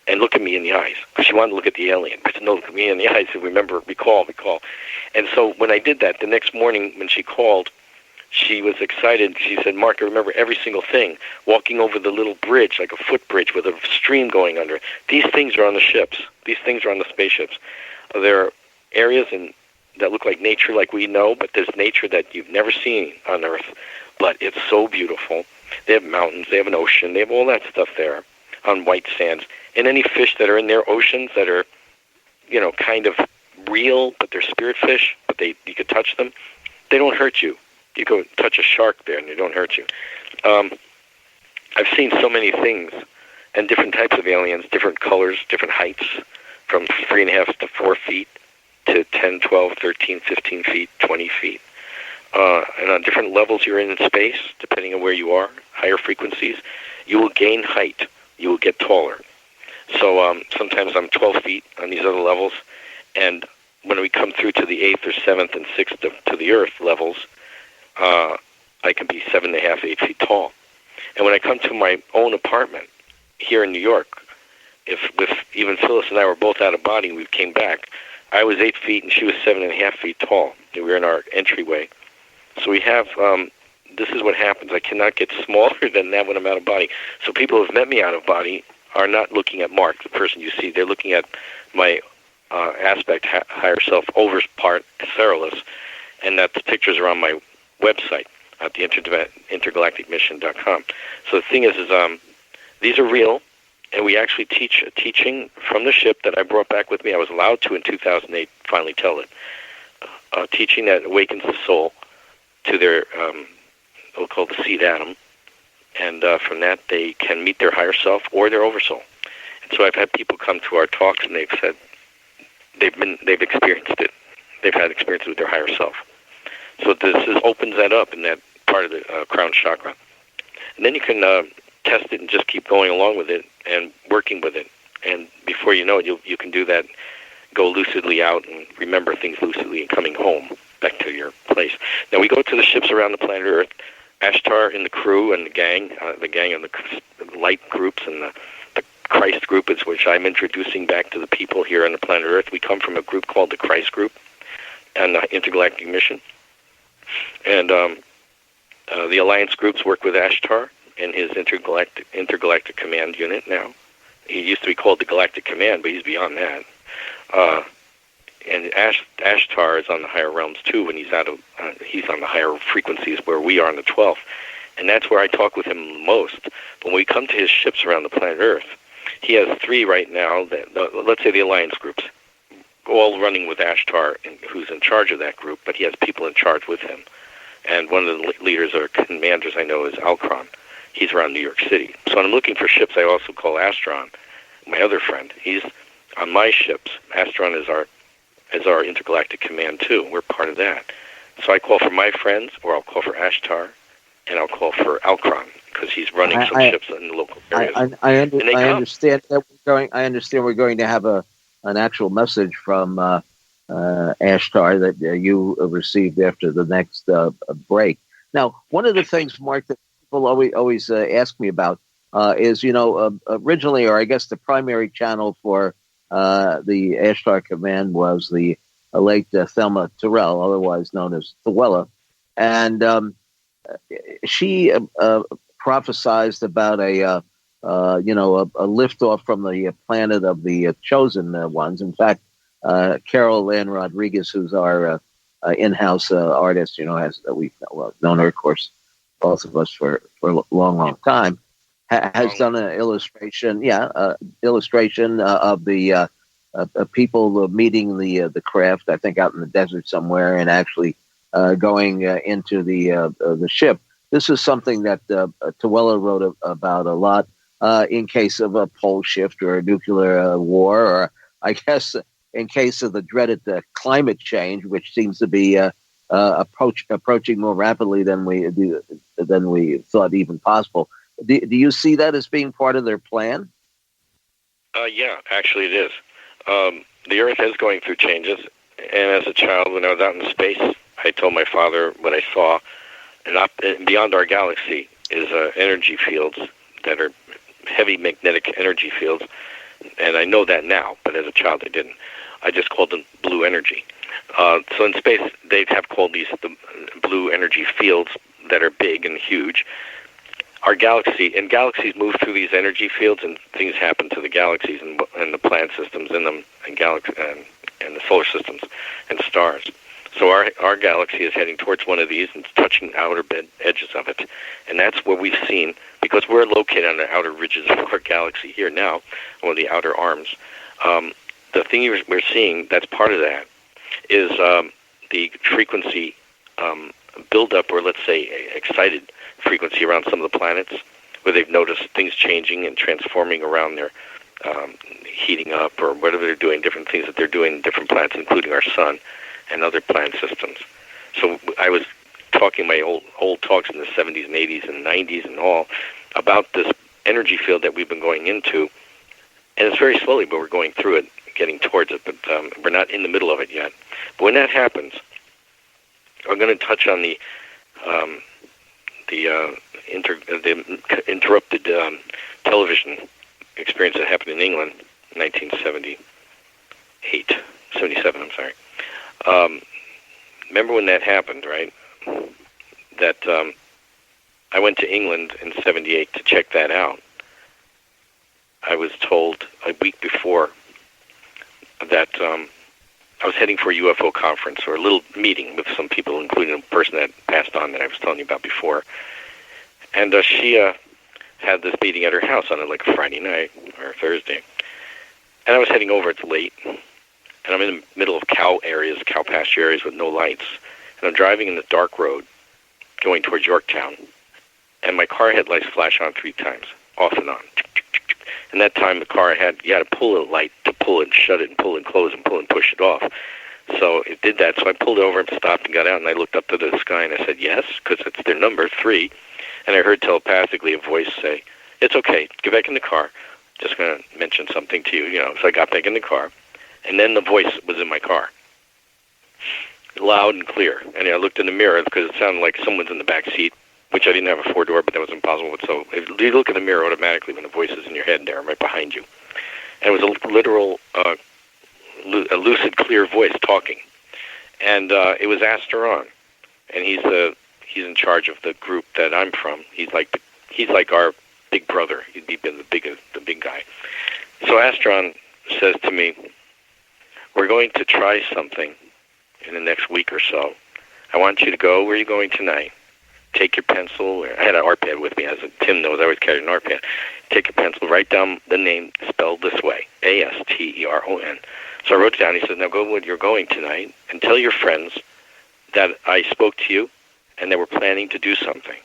And look at me in the eyes. Because she wanted to look at the alien. I said, no, look at me in the eyes. I said, remember, recall. And so when I did that, the next morning when she called, she was excited. She said, Mark, I remember every single thing. Walking over the little bridge, like a footbridge with a stream going under. These things are on the ships. These things are on the spaceships. There are areas that look like nature like we know, but there's nature that you've never seen on Earth. But it's so beautiful. They have mountains, they have an ocean, they have all that stuff there on white sands. And any fish that are in their oceans that are, kind of real, but they're spirit fish, but you could touch them, they don't hurt you. You go touch a shark there and they don't hurt you. I've seen so many things and different types of aliens, different colors, different heights, from 3.5 to 4 feet to 10, 12, 13, 15 feet, 20 feet. And on different levels you're in space, depending on where you are, higher frequencies, you will gain height. You will get taller. So sometimes I'm 12 feet on these other levels, and when we come through to the 8th or 7th and 6th to the Earth levels, I can be 7.5, 8 feet tall. And when I come to my own apartment here in New York, if even Phyllis and I were both out of body and we came back, I was 8 feet and she was 7.5 feet tall. We were in our entryway. So we have, this is what happens. I cannot get smaller than that when I'm out of body. So people who have met me out of body are not looking at Mark, the person you see. They're looking at my aspect higher self over part, Cerealis, and that the pictures are on my website at the intergalacticmission.com. So the thing is these are real, and we actually teach a teaching from the ship that I brought back with me. I was allowed to in 2008 finally tell it. A teaching that awakens the soul to their, we'll call it the seed atom, and from that they can meet their higher self or their oversoul. And so I've had people come to our talks and they've said they've experienced it. They've had experiences with their higher self. So this opens that up in that part of the crown chakra. And then you can test it and just keep going along with it and working with it. And before you know it, you can do that, go lucidly out and remember things lucidly and coming home back to your place. Now we go to the ships around the planet Earth. Ashtar and the crew and the gang of the light groups and the Christ group is which I'm introducing back to the people here on the planet Earth. We come from a group called the Christ group and the Intergalactic Mission. And the Alliance groups work with Ashtar and his intergalactic command unit now. He used to be called the Galactic Command, but he's beyond that. And Ashtar is on the higher realms too. When he's he's on the higher frequencies where we are on the 12th, and that's where I talk with him the most. But when we come to his ships around the planet Earth, he has 3 right now. Let's say the Alliance groups, all running with Ashtar, who's in charge of that group. But he has people in charge with him. And one of the leaders or commanders I know is Alcron. He's around New York City. So when I'm looking for ships, I also call Astron, my other friend. He's on my ships. Astron is our intergalactic command too. We're part of that. So I call for my friends, or I'll call for Ashtar, and I'll call for Alcron because he's running some ships in the local areas. I understand that I understand we're going to have an actual message from Ashtar that you received after the next break. Now, one of the things, Mark, that people always ask me about is, originally, or I guess the primary channel for the Ashtar Command was the late Thelma Terrell, otherwise known as Thewella, and she prophesized about a liftoff from the planet of the chosen ones. In fact, Carol Ann Rodriguez, who's our in-house artist, we've known her, of course, both of us for a long time, has done an illustration, of the people meeting the craft, I think out in the desert somewhere, and actually going into the ship. This is something that Tewella wrote about a lot in case of a pole shift or a nuclear war, or I guess in case of the dreaded climate change, which seems to be approaching more rapidly than we thought even possible. Do you see that as being part of their plan? Yeah, actually it is. The Earth is going through changes, and as a child, when I was out in space, I told my father what I saw, and beyond our galaxy is energy fields that are heavy magnetic energy fields, and I know that now, but as a child I didn't. I just called them blue energy. So in space, they have called these the blue energy fields that are big and huge. Our galaxies move through these energy fields, and things happen to the galaxies and the planet systems in them, and the solar systems and stars. So our galaxy is heading towards one of these and touching the outer edges of it, and that's where we've seen, because we're located on the outer ridges of our galaxy here now, or the outer arms. The thing we're seeing that's part of that is the frequency buildup, or let's say excited frequency around some of the planets, where they've noticed things changing and transforming around their heating up, or whatever they're doing, different things that they're doing in different planets, including our sun and other planet systems. So I was talking my old talks in the 70s and 80s and 90s and all about this energy field that we've been going into, and it's very slowly, but we're going through it, getting towards it, but we're not in the middle of it yet. But when that happens, I'm going to touch on the interrupted television experience that happened in England in 77, I'm sorry. Remember when that happened, right? That I went to England in 78 to check that out. I was told a week before that I was heading for a UFO conference or a little meeting with some people, including a person that passed on that I was telling you about before. And she had this meeting at her house on like a Friday night or Thursday. And I was heading over. It's late. And I'm in the middle of cow pasture areas with no lights. And I'm driving in the dark road going towards Yorktown. And my car headlights flash on 3 times, off and on. And that time the car you had to pull a light to pull and shut it and pull and close and pull and push it off. So it did that. So I pulled over and stopped and got out, and I looked up to the sky and I said, yes, because it's their number, 3. And I heard telepathically a voice say, it's okay, get back in the car. Just going to mention something to you, So I got back in the car. And then the voice was in my car, loud and clear. And I looked in the mirror because it sounded like someone's in the back seat, which I didn't have a 4-door, but that was impossible. So if you look in the mirror automatically when the voice is in your head there, right behind you. And it was a literal, a lucid, clear voice talking. And it was Ashtar. And he's in charge of the group that I'm from. He's like our big brother. He'd be the big guy. So Ashtar says to me, we're going to try something in the next week or so. I want you to go. Where are you going tonight? Take your pencil. I had an art pad with me. As Tim knows, I always carried an art pad. Take your pencil, write down the name spelled this way, Asteron. So I wrote it down. He said, now go where you're going tonight and tell your friends that I spoke to you and that we're planning to do something.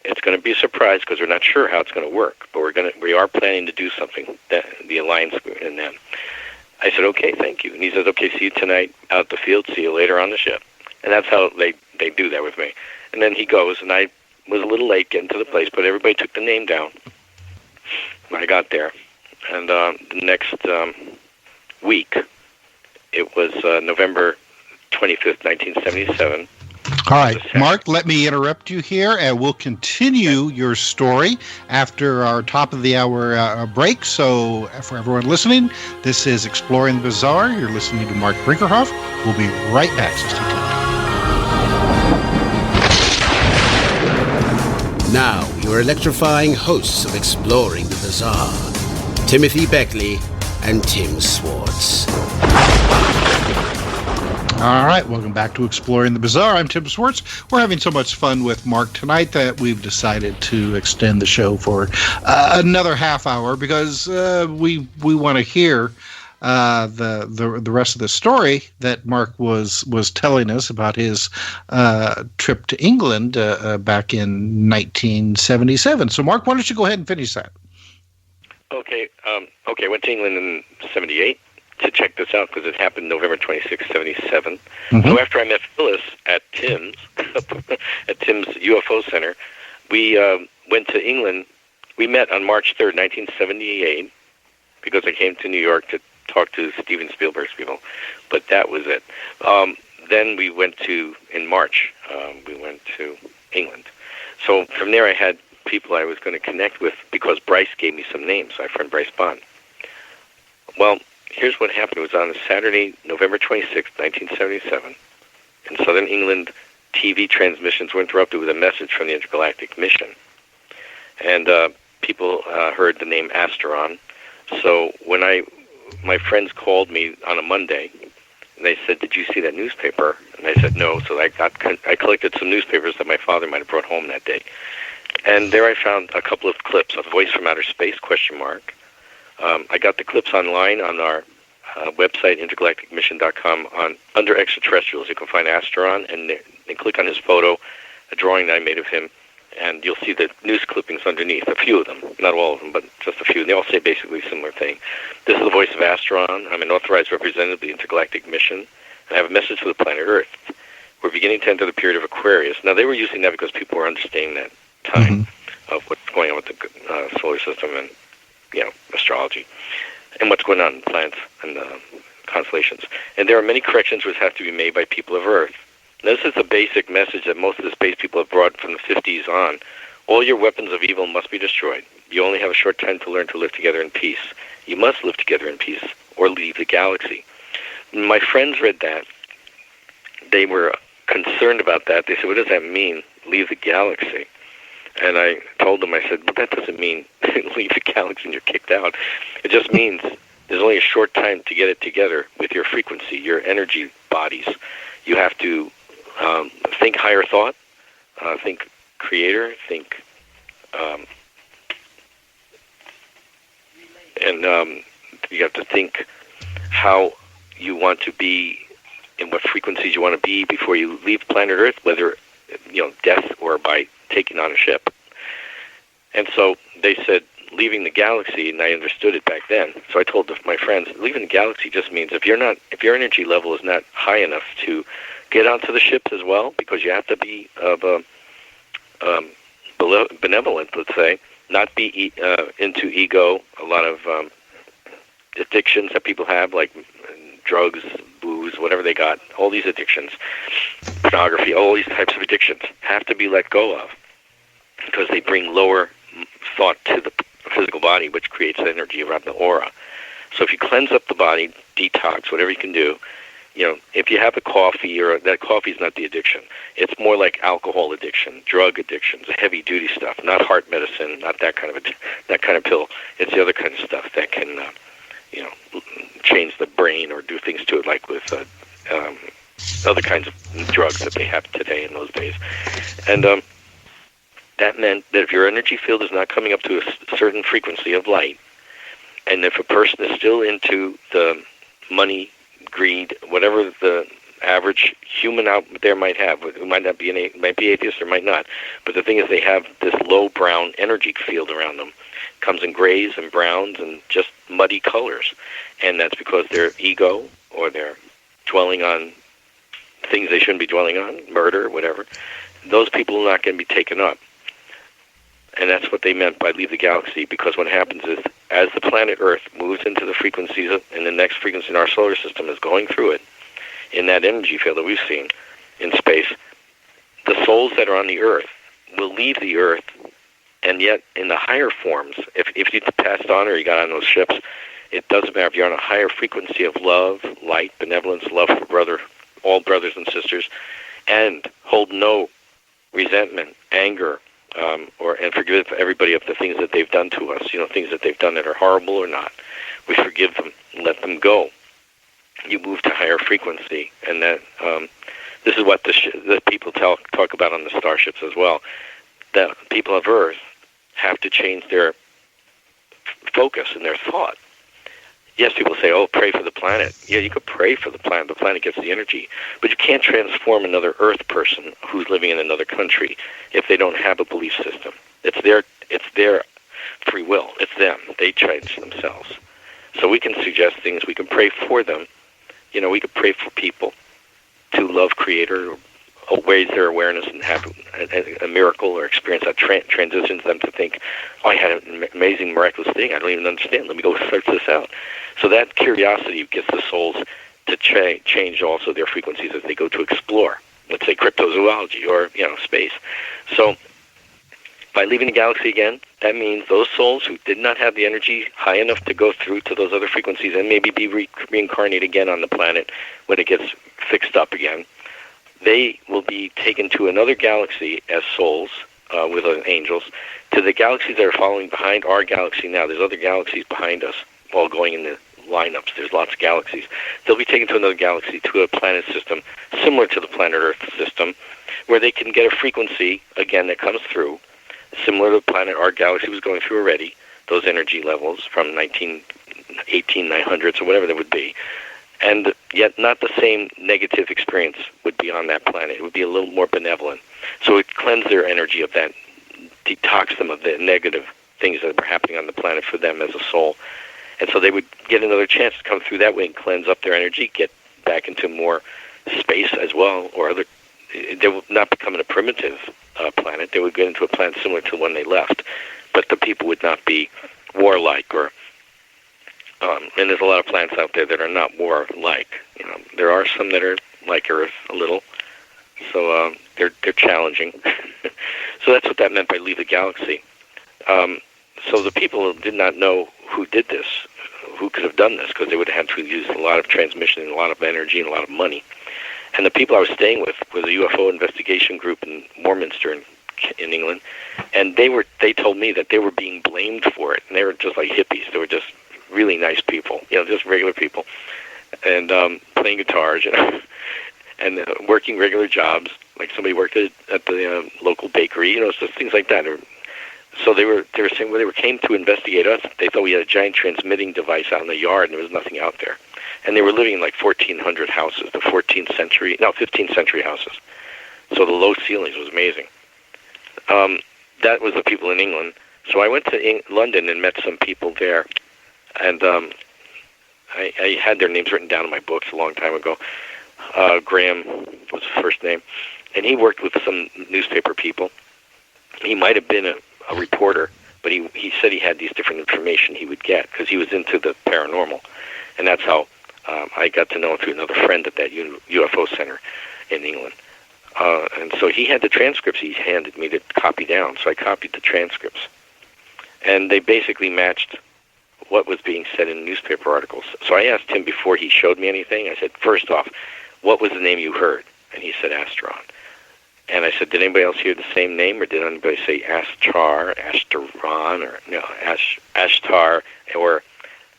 It's going to be a surprise because we're not sure how it's going to work, but we are planning to do something, the Alliance and them. I said, okay, thank you. And he says, okay, see you tonight out at the field. See you later on the ship. And that's how they do that with me. And then he goes, and I was a little late getting to the place, but everybody took the name down when I got there. And the next week, it was November 25th, 1977. All right, Mark, let me interrupt you here, and we'll continue your story after our top of the hour break. So for everyone listening, this is Exploring the Bizarre. You're listening to Mark Brinkerhoff. We'll be right back, so stay tuned. Now, your electrifying hosts of Exploring the Bizarre, Timothy Beckley and Tim Swartz. All right, welcome back to Exploring the Bizarre. I'm Tim Swartz. We're having so much fun with Mark tonight that we've decided to extend the show for another half hour because we want to hear the rest of the story that Mark was telling us about his trip to England back in 1977. So, Mark, why don't you go ahead and finish that? Okay. I went to England in 78. To check this out because it happened November 26, 77. Mm-hmm. So after I met Phyllis at Tim's UFO Center, we went to England. We met on March 3rd, 1978, because I came to New York to talk to Steven Spielberg's people. But that was it. Then we went in March, we went to England. So from there I had people I was going to connect with because Bryce gave me some names, my friend Bryce Bond. Well, here's what happened. It was on a Saturday, November 26, 1977. In southern England, TV transmissions were interrupted with a message from the intergalactic mission. And people heard the name Ashtar. So when my friends called me on a Monday, and they said, did you see that newspaper? And I said, no. So I collected some newspapers that my father might have brought home that day. And there I found a couple of clips, A Voice from Outer Space, ? I got the clips online on our website, intergalacticmission.com. Under extraterrestrials, you can find Ashtar, and click on his photo, a drawing that I made of him, and you'll see the news clippings underneath, a few of them, not all of them, but just a few. They all say basically a similar thing. This is the voice of Ashtar. I'm an authorized representative of the Intergalactic Mission, and I have a message for the planet Earth. We're beginning to enter the period of Aquarius. Now, they were using that because people were understanding that time of what's going on with the solar system and astrology. and what's going on in planets and constellations. And there are many corrections which have to be made by people of Earth. This is the basic message that most of the space people have brought from the 50s on. All your weapons of evil must be destroyed. You only have a short time to learn to live together in peace. You must live together in peace or leave the galaxy. When my friends read that, they were concerned about that. They said, what does that mean, leave the galaxy? And I told them, I said, but that doesn't mean leave the galaxy and you're kicked out. It just means there's only a short time to get it together with your frequency, your energy bodies. You have to think higher thought, think creator, think, and you have to think how you want to be, in what frequencies you want to be before you leave planet Earth, whether, death or by taking on a ship. And so they said, leaving the galaxy, and I understood it back then. So I told my friends, leaving the galaxy just means if your energy level is not high enough to get onto the ships as well, because you have to be of benevolent, let's say, not be into ego, a lot of addictions that people have, like drugs, booze, whatever they got, all these addictions, pornography, all these types of addictions have to be let go of, because they bring lower thought to the physical body, which creates energy around the aura. So if you cleanse up the body, detox, whatever you can do, if you have a coffee, or that coffee is not the addiction. It's more like alcohol addiction, drug addictions, heavy duty stuff, not heart medicine, not that kind of pill. It's the other kind of stuff that can, change the brain or do things to it, like with other kinds of drugs that they have today in those days. And that meant that if your energy field is not coming up to a certain frequency of light, and if a person is still into the money, greed, whatever the average human out there might have, who might not be might be atheist or might not, but the thing is they have this low brown energy field around them. It comes in grays and browns and just muddy colors, and that's because their ego, or they're dwelling on things they shouldn't be dwelling on, murder, whatever. Those people are not going to be taken up. And that's what they meant by leave the galaxy, because what happens is, as the planet Earth moves into the frequencies, and the next frequency in our solar system is going through it, in that energy field that we've seen in space, the souls that are on the Earth will leave the Earth, and yet in the higher forms, if you passed on or you got on those ships, it doesn't matter if you're on a higher frequency of love, light, benevolence, love for all brothers and sisters, and hold no resentment, anger, and forgive everybody of the things that they've done to us, things that they've done that are horrible or not. We forgive them, let them go. You move to higher frequency, and that this is what the people talk about on the starships as well. That people of Earth have to change their focus and their thought. Yes, people say, oh, pray for the planet. Yeah, you could pray for the planet. The planet gets the energy. But you can't transform another Earth person who's living in another country if they don't have a belief system. It's their free will. It's them. They change themselves. So we can suggest things. We can pray for them. We could pray for people to love Creator, or raise their awareness and have a miracle or experience that transitions them to think, oh, I had an amazing, miraculous thing. I don't even understand. Let me go search this out. So that curiosity gets the souls to change also their frequencies as they go to explore, let's say cryptozoology or, space. So by leaving the galaxy again, that means those souls who did not have the energy high enough to go through to those other frequencies and maybe be reincarnated again on the planet when it gets fixed up again, they will be taken to another galaxy as souls with angels, to the galaxies that are following behind our galaxy now. There's other galaxies behind us, all going in the lineups. There's lots of galaxies. They'll be taken to another galaxy, to a planet system similar to the planet Earth system, where they can get a frequency, again, that comes through, similar to the planet our galaxy was going through already, those energy levels from 900s or whatever they would be. And yet not the same negative experience would be on that planet. It would be a little more benevolent. So it cleansed their energy of that, detox them of the negative things that were happening on the planet for them as a soul. And so they would get another chance to come through that way and cleanse up their energy, get back into more space as well, or other. They will not become a primitive planet. They would get into a planet similar to the one they left. But the people would not be warlike or And there's a lot of planets out there that are not war-like. There are some that are like Earth a little, so they're challenging. So that's what that meant by leave the galaxy. So the people did not know who did this, who could have done this, because they would have had to use a lot of transmission and a lot of energy and a lot of money. And the people I was staying with was a UFO investigation group in Warminster in England, and they told me that they were being blamed for it, and they were just like hippies. They were just really nice people, just regular people, and playing guitars, and working regular jobs. Like somebody worked at the local bakery, so things like that. So they were saying when they came to investigate us, they thought we had a giant transmitting device out in the yard, and there was nothing out there. And they were living in like 1,400 houses, the 15th century houses. So the low ceilings was amazing. That was the people in England. So I went to London and met some people there, and I had their names written down in my books a long time ago. Graham was his first name, and he worked with some newspaper people. He might have been a reporter, but he said he had these different information he would get because he was into the paranormal, and that's how I got to know him through another friend at that UFO center in England. And so he had the transcripts he handed me to copy down, so I copied the transcripts. And they basically matched what was being said in newspaper articles. So I asked him before he showed me anything, I said, first off, what was the name you heard? And he said Astron. And I said, did anybody else hear the same name, or did anybody say Ashtar, Ashtaron, or Ashtar, or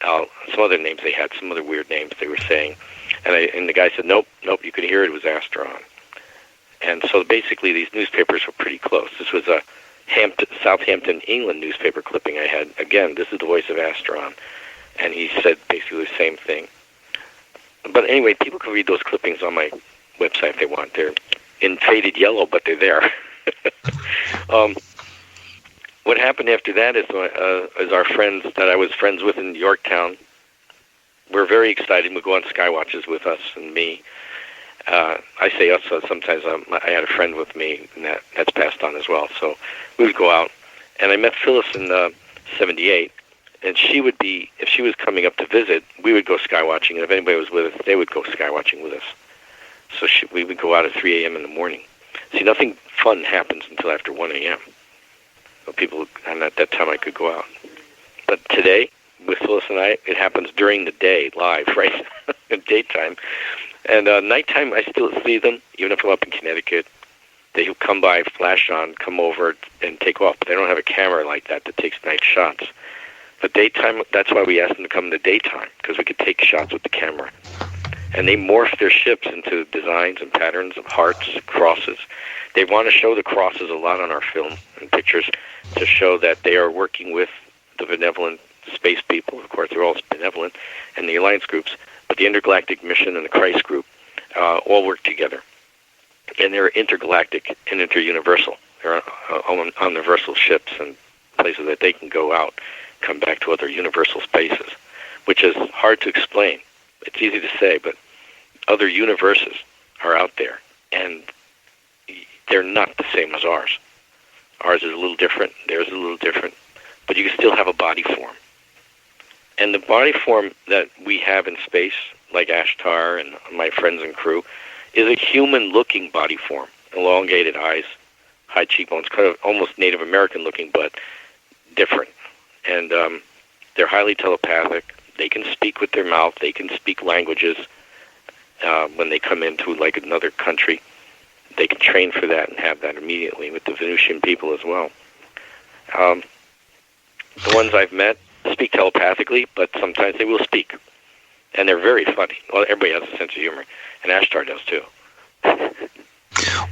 some other names they had, some other weird names they were saying? And the guy said, nope, you could hear it was Astron. And so basically these newspapers were pretty close. This was a Southampton, England newspaper clipping I had. Again, this is the voice of Astron. And he said basically the same thing. But anyway, people can read those clippings on my website if they want. They're in faded yellow, but they're there. What happened after that is our friends that I was friends with in Yorktown were very excited. Would go on skywatches with us and me. I say us, so sometimes I had a friend with me, and that's passed on as well. So we would go out, and I met Phyllis in '78, and she would be, if she was coming up to visit, we would go skywatching, and if anybody was with us, they would go skywatching with us. So we would go out at 3 a.m. in the morning. See, nothing fun happens until after 1 a.m. So and at that time I could go out. But today, with Phyllis and I, it happens during the day, live, right? In daytime. And nighttime, I still see them, even if I'm up in Connecticut. They come by, flash on, come over, and take off. But they don't have a camera like that takes night shots. But daytime, that's why we asked them to come in the daytime, because we could take shots with the camera. And they morph their ships into designs and patterns of hearts, crosses. They want to show the crosses a lot on our film and pictures to show that they are working with the benevolent space people. Of course, they're all benevolent, and the alliance groups. But the Intergalactic Mission and the Christ Group all work together. And they're intergalactic and interuniversal. They're on universal ships and places that they can go out, come back to other universal spaces, which is hard to explain. It's easy to say, but other universes are out there, and they're not the same as ours. Ours is a little different, theirs is a little different, but you can still have a body form. And the body form that we have in space, like Ashtar and my friends and crew, is a human-looking body form. Elongated eyes, high cheekbones, kind of almost Native American-looking, but different. And they're highly telepathic. They can speak with their mouth. They can speak languages when they come into like another country. They can train for that and have that immediately with the Venusian people as well. The ones I've met speak telepathically, but sometimes they will speak. And they're very funny. Well, everybody has a sense of humor, and Ashtar does too.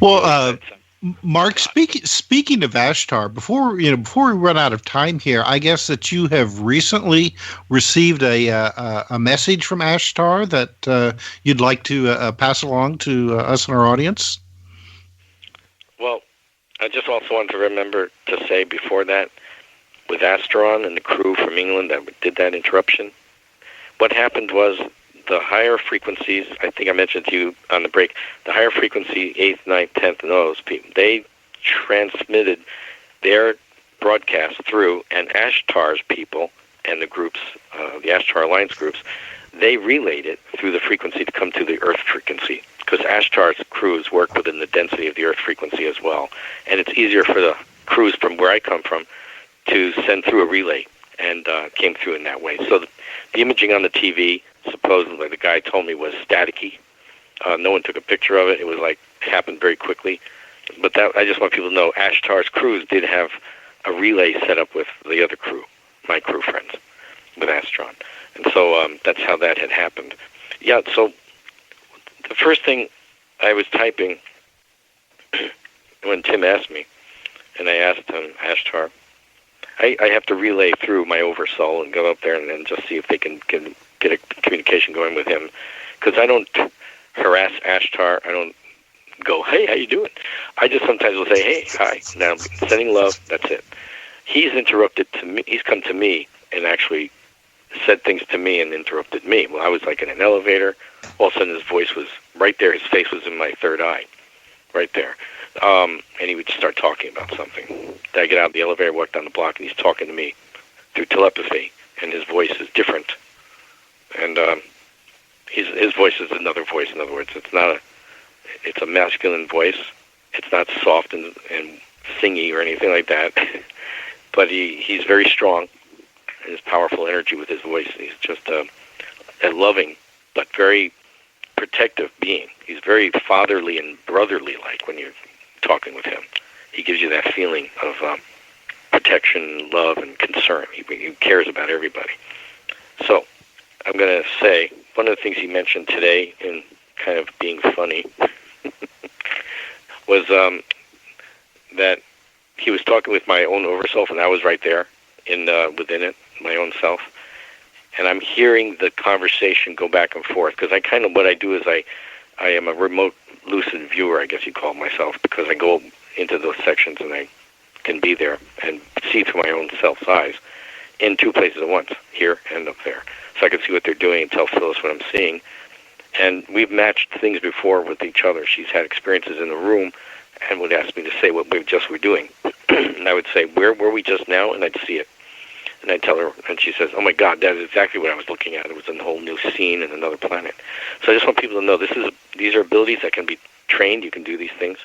Well, Mark, speaking of Ashtar, before we run out of time here, I guess that you have recently received a message from Ashtar that you'd like to pass along to us and our audience. Well, I just also want to remember to say before that, with Astron and the crew from England that did that interruption, what happened was the higher frequencies, I think I mentioned to you on the break, the higher frequency 8th, 9th, 10th, and those people, they transmitted their broadcast through, and Ashtar's people and the groups, the Ashtar Alliance groups, they relayed it through the frequency to come to the Earth frequency, because Ashtar's crews work within the density of the Earth frequency as well. And it's easier for the crews from where I come from to send through a relay, and came through in that way. So the imaging on the TV, supposedly the guy told me, was staticky. No one took a picture of it. It was like, it happened very quickly. But that, I just want people to know, Ashtar's crews did have a relay set up with the other crew, my crew friends, with Astron. And so that's how that had happened. Yeah, so the first thing I was typing when Tim asked me, and I asked him, Ashtar, I have to relay through my oversoul and go up there and then just see if they can get a communication going with him. Because I don't harass Ashtar. I don't go, hey, how you doing? I just sometimes will say, hey, hi. Now, sending love, that's it. He's interrupted to me. He's come to me and actually said things to me and interrupted me. Well, I was like in an elevator. All of a sudden his voice was right there. His face was in my third eye, right there. And he would start talking about something. Then I get out of the elevator, walk down the block, and he's talking to me through telepathy, and his voice is different. And his voice is another voice. In other words, it's a masculine voice. It's not soft and singy or anything like that. But he's very strong. His powerful energy with his voice. He's just a loving but very protective being. He's very fatherly and brotherly-like when you're talking with him. He gives you that feeling of protection, love, and concern. He cares about everybody. So I'm going to say, one of the things he mentioned today in kind of being funny was that he was talking with my own overself, and I was right there within it, my own self. And I'm hearing the conversation go back and forth, because what I do is I am a remote lucid viewer, I guess you call myself, because I go into those sections and I can be there and see through my own self's eyes in two places at once, here and up there. So I can see what they're doing and tell Phyllis what I'm seeing. And we've matched things before with each other. She's had experiences in the room and would ask me to say what we just were doing. And I would say, where were we just now? And I'd see it. And I'd tell her, and she says, oh my God, that is exactly what I was looking at. It was a whole new scene in another planet. So I just want people to know these are abilities that can be trained. You can do these things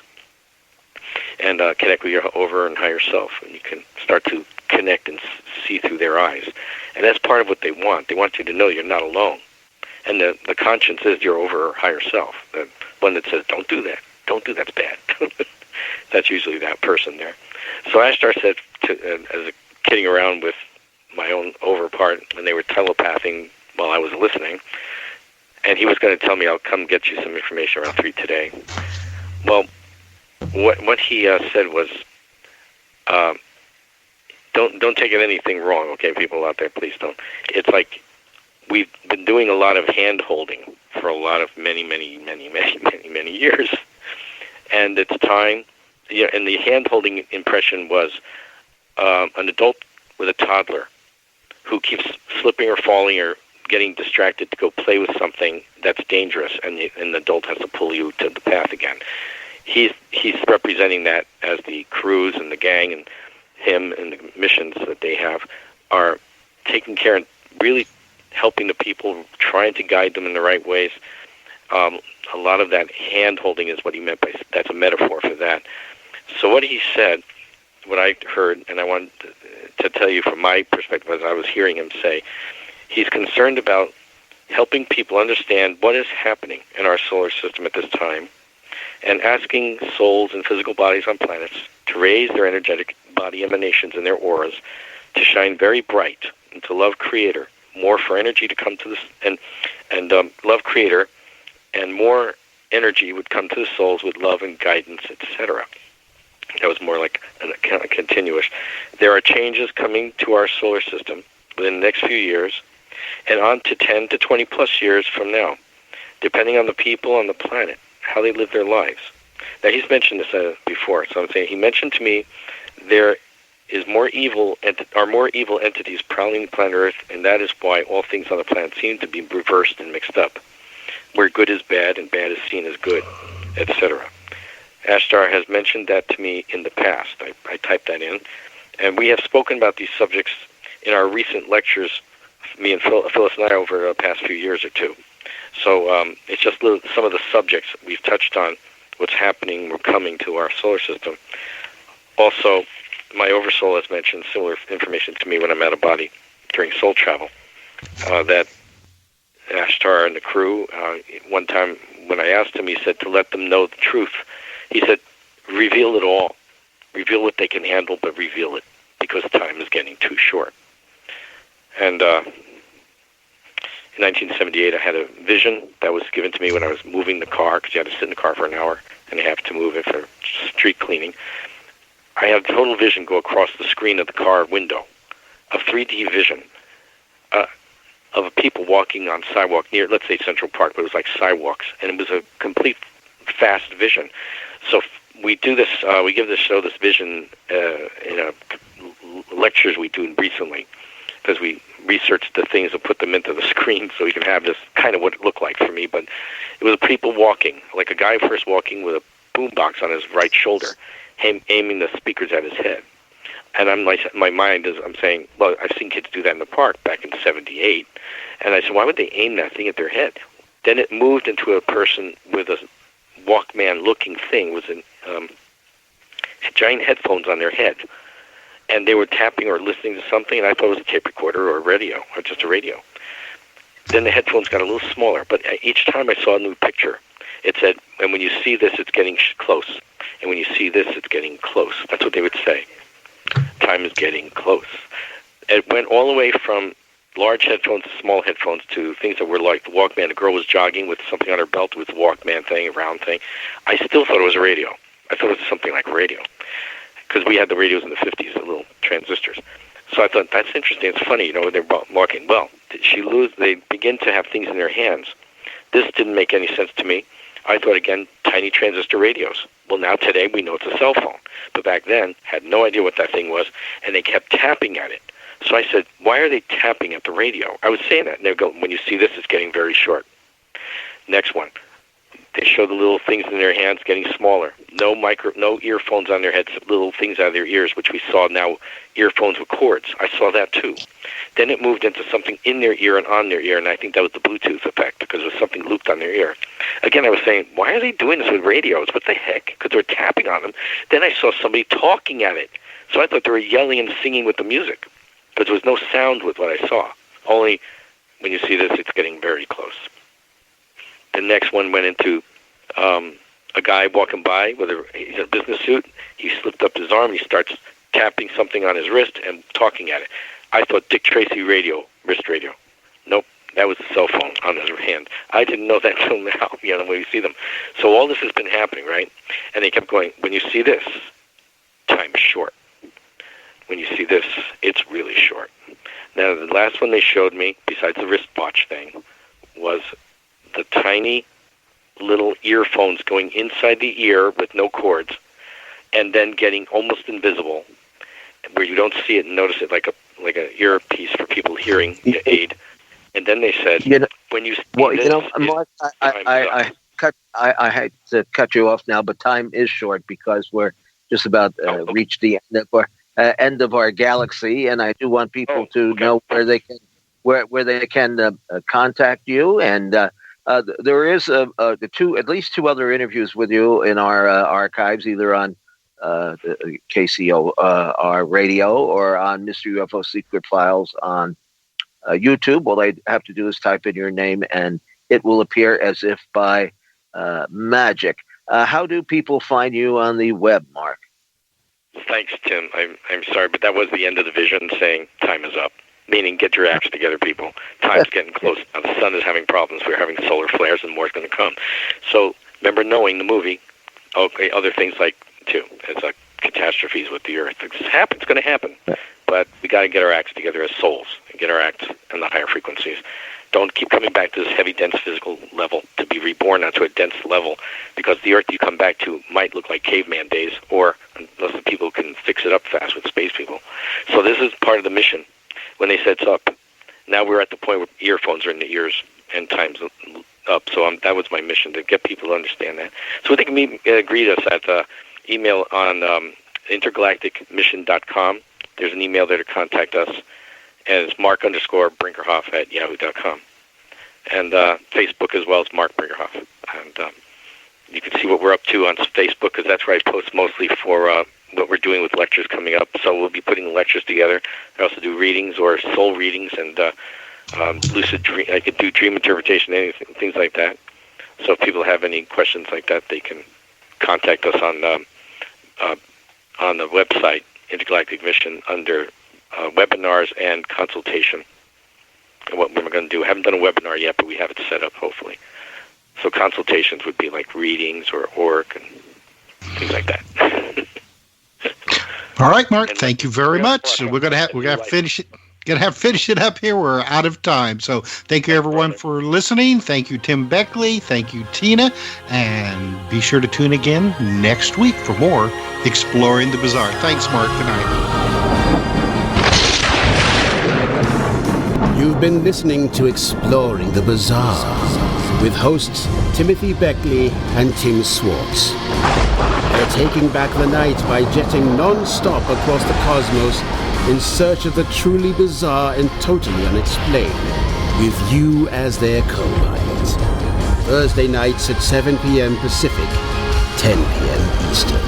and connect with your over and higher self. And you can start to connect and see through their eyes. And that's part of what they want. They want you to know you're not alone. And the conscience is your over or higher self, the one that says, don't do that. Don't do that's bad. That's usually that person there. So Ashtar said, as kidding around with my own over part, and they were telepathing while I was listening, and he was going to tell me, I'll come get you some information around 3 today. Well, what he said was, don't take it anything wrong, okay, people out there, please don't. It's like we've been doing a lot of hand-holding for a lot of many years, and it's time. Yeah, and the hand-holding impression was an adult with a toddler who keeps slipping or falling or getting distracted to go play with something that's dangerous, and the adult has to pull you to the path again. He's representing that as the crews and the gang and him and the missions that they have are taking care and really helping the people, trying to guide them in the right ways. A lot of that hand-holding is what he meant by, that's a metaphor for that. So what he said, what I heard, and I wanted to tell you from my perspective as I was hearing him say, he's concerned about helping people understand what is happening in our solar system at this time and asking souls and physical bodies on planets to raise their energetic body emanations and their auras to shine very bright and to love Creator, more for energy to come to this, and love Creator, and more energy would come to the souls with love and guidance, etc. That was more like a continuous. There are changes coming to our solar system within the next few years and on to 10 to 20 plus years from now, depending on the people on the planet, how they live their lives. Now, he's mentioned this before, so I'm saying he mentioned to me there is more evil entities prowling the planet Earth, and that is why all things on the planet seem to be reversed and mixed up, where good is bad and bad is seen as good, etc. Ashtar has mentioned that to me in the past. I typed that in. And we have spoken about these subjects in our recent lectures, me and Phyllis and I, over the past few years or two. So it's just some of the subjects we've touched on, what's happening or coming to our solar system. Also, my oversoul has mentioned similar information to me when I'm out of body during soul travel. That Ashtar and the crew, one time when I asked him, he said to let them know the truth. He said, reveal it all. Reveal what they can handle, but reveal it, because time is getting too short. And in 1978, I had a vision that was given to me when I was moving the car, because you had to sit in the car for an hour and you have to move it for street cleaning. I had total vision go across the screen of the car window, a 3D vision of people walking on sidewalk near, let's say, Central Park, but it was like sidewalks, and it was a complete fast vision. So we do this, we give this show this vision in lectures we do recently, because we researched the things and put them into the screen so we can have this kind of what it looked like for me. But it was people walking, like a guy first walking with a boombox on his right shoulder, aiming the speakers at his head. And I'm like, my mind is, I'm saying, well, I've seen kids do that in the park back in '78. And I said, why would they aim that thing at their head? Then it moved into a person with a Walkman-looking thing with giant headphones on their head. And they were tapping or listening to something, and I thought it was a tape recorder or a radio, or just a radio. Then the headphones got a little smaller, but each time I saw a new picture, it said, and when you see this, it's getting close. And when you see this, it's getting close. That's what they would say. Time is getting close. It went all the way from large headphones to small headphones to things that were like the Walkman. A girl was jogging with something on her belt with the Walkman thing, a round thing. I still thought it was a radio. I thought it was something like radio, because we had the radios in the 50s, the little transistors. So I thought, that's interesting. It's funny, they're walking. Well, they begin to have things in their hands. This didn't make any sense to me. I thought, again, tiny transistor radios. Well, now today we know it's a cell phone. But back then, had no idea what that thing was, and they kept tapping at it. So I said, why are they tapping at the radio? I was saying that, and they go, when you see this, it's getting very short. Next one. They show the little things in their hands getting smaller. No earphones on their heads, little things out of their ears, which we saw now, earphones with cords. I saw that too. Then it moved into something in their ear and on their ear, and I think that was the Bluetooth effect, because it was something looped on their ear. Again, I was saying, why are they doing this with radios? What the heck? Because they were tapping on them. Then I saw somebody talking at it. So I thought they were yelling and singing with the music, because there was no sound with what I saw. Only when you see this, it's getting very close. The next one went into a guy walking by with a business suit. He slipped up his arm. He starts tapping something on his wrist and talking at it. I thought Dick Tracy radio, wrist radio. Nope, that was a cell phone on his hand. I didn't know that until now, when you see them. So all this has been happening, right? And they kept going, when you see this, time's short. When you see this, it's really short. Now, the last one they showed me, besides the wristwatch thing, was the tiny little earphones going inside the ear with no cords, and then getting almost invisible, where you don't see it and notice it, like a earpiece for people hearing aid. And then they said, when you Mark, I hate to cut you off now, but time is short, because we're just about reached the end of our galaxy, and I do want people to know where they can contact you. And there is at least two other interviews with you in our archives, either on the KCOR radio or on Mystery UFO Secret Files on YouTube. All they have to do is type in your name, and it will appear as if by magic. How do people find you on the web, Mark? Thanks, Tim. I'm sorry, but that was the end of the vision, saying time is up. Meaning, get your acts together, people. Time's getting close. Now, the sun is having problems. We're having solar flares, and more is going to come. So, remember knowing the movie, okay, other things like, too, it's like catastrophes with the Earth. It's going to happen. But we got to get our acts together as souls and get our acts in the higher frequencies. Don't keep coming back to this heavy, dense physical level to be reborn onto a dense level, because the Earth you come back to might look like caveman days, or unless the people can fix it up fast with space people. So this is part of the mission. When they said it's up, now we're at the point where earphones are in the ears and time's up. So that was my mission, to get people to understand that. So they can greet us at email on intergalacticmission.com. There's an email there to contact us. and it's Mark_Brinkerhoff at yahoo.com. And Facebook as well as Mark Brinkerhoff. And you can see what we're up to on Facebook, because that's where I post mostly for what we're doing with lectures coming up. So we'll be putting lectures together. I also do readings or soul readings and lucid dream. I could do dream interpretation, anything, things like that. So if people have any questions like that, they can contact us on the website, Intergalactic Mission, under webinars and consultation. And what we're going to do, I haven't done a webinar yet, but we have it set up, hopefully. So consultations would be like readings or work and things like that. All right, Mark. Thank you very much. We're gonna finish it. Finish it up here. We're out of time. So thank you everyone for listening. Thank you, Tim Beckley. Thank you, Tina. And be sure to tune again next week for more Exploring the Bizarre. Thanks, Mark. Good night. You've been listening to Exploring the Bizarre with hosts Timothy Beckley and Tim Swartz. They're taking back the night by jetting non-stop across the cosmos in search of the truly bizarre and totally unexplained, with you as their co-pilot. Thursday nights at 7 p.m. Pacific, 10 p.m. Eastern,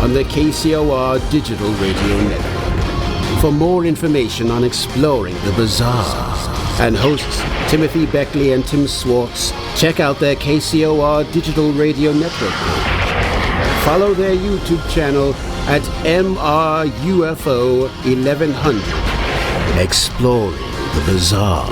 on the KCOR Digital Radio Network. For more information on Exploring the Bizarre and hosts Timothy Beckley and Tim Swartz, check out their KCOR Digital Radio Network page. Follow their YouTube channel at MRUFO 1100. Exploring the Bizarre.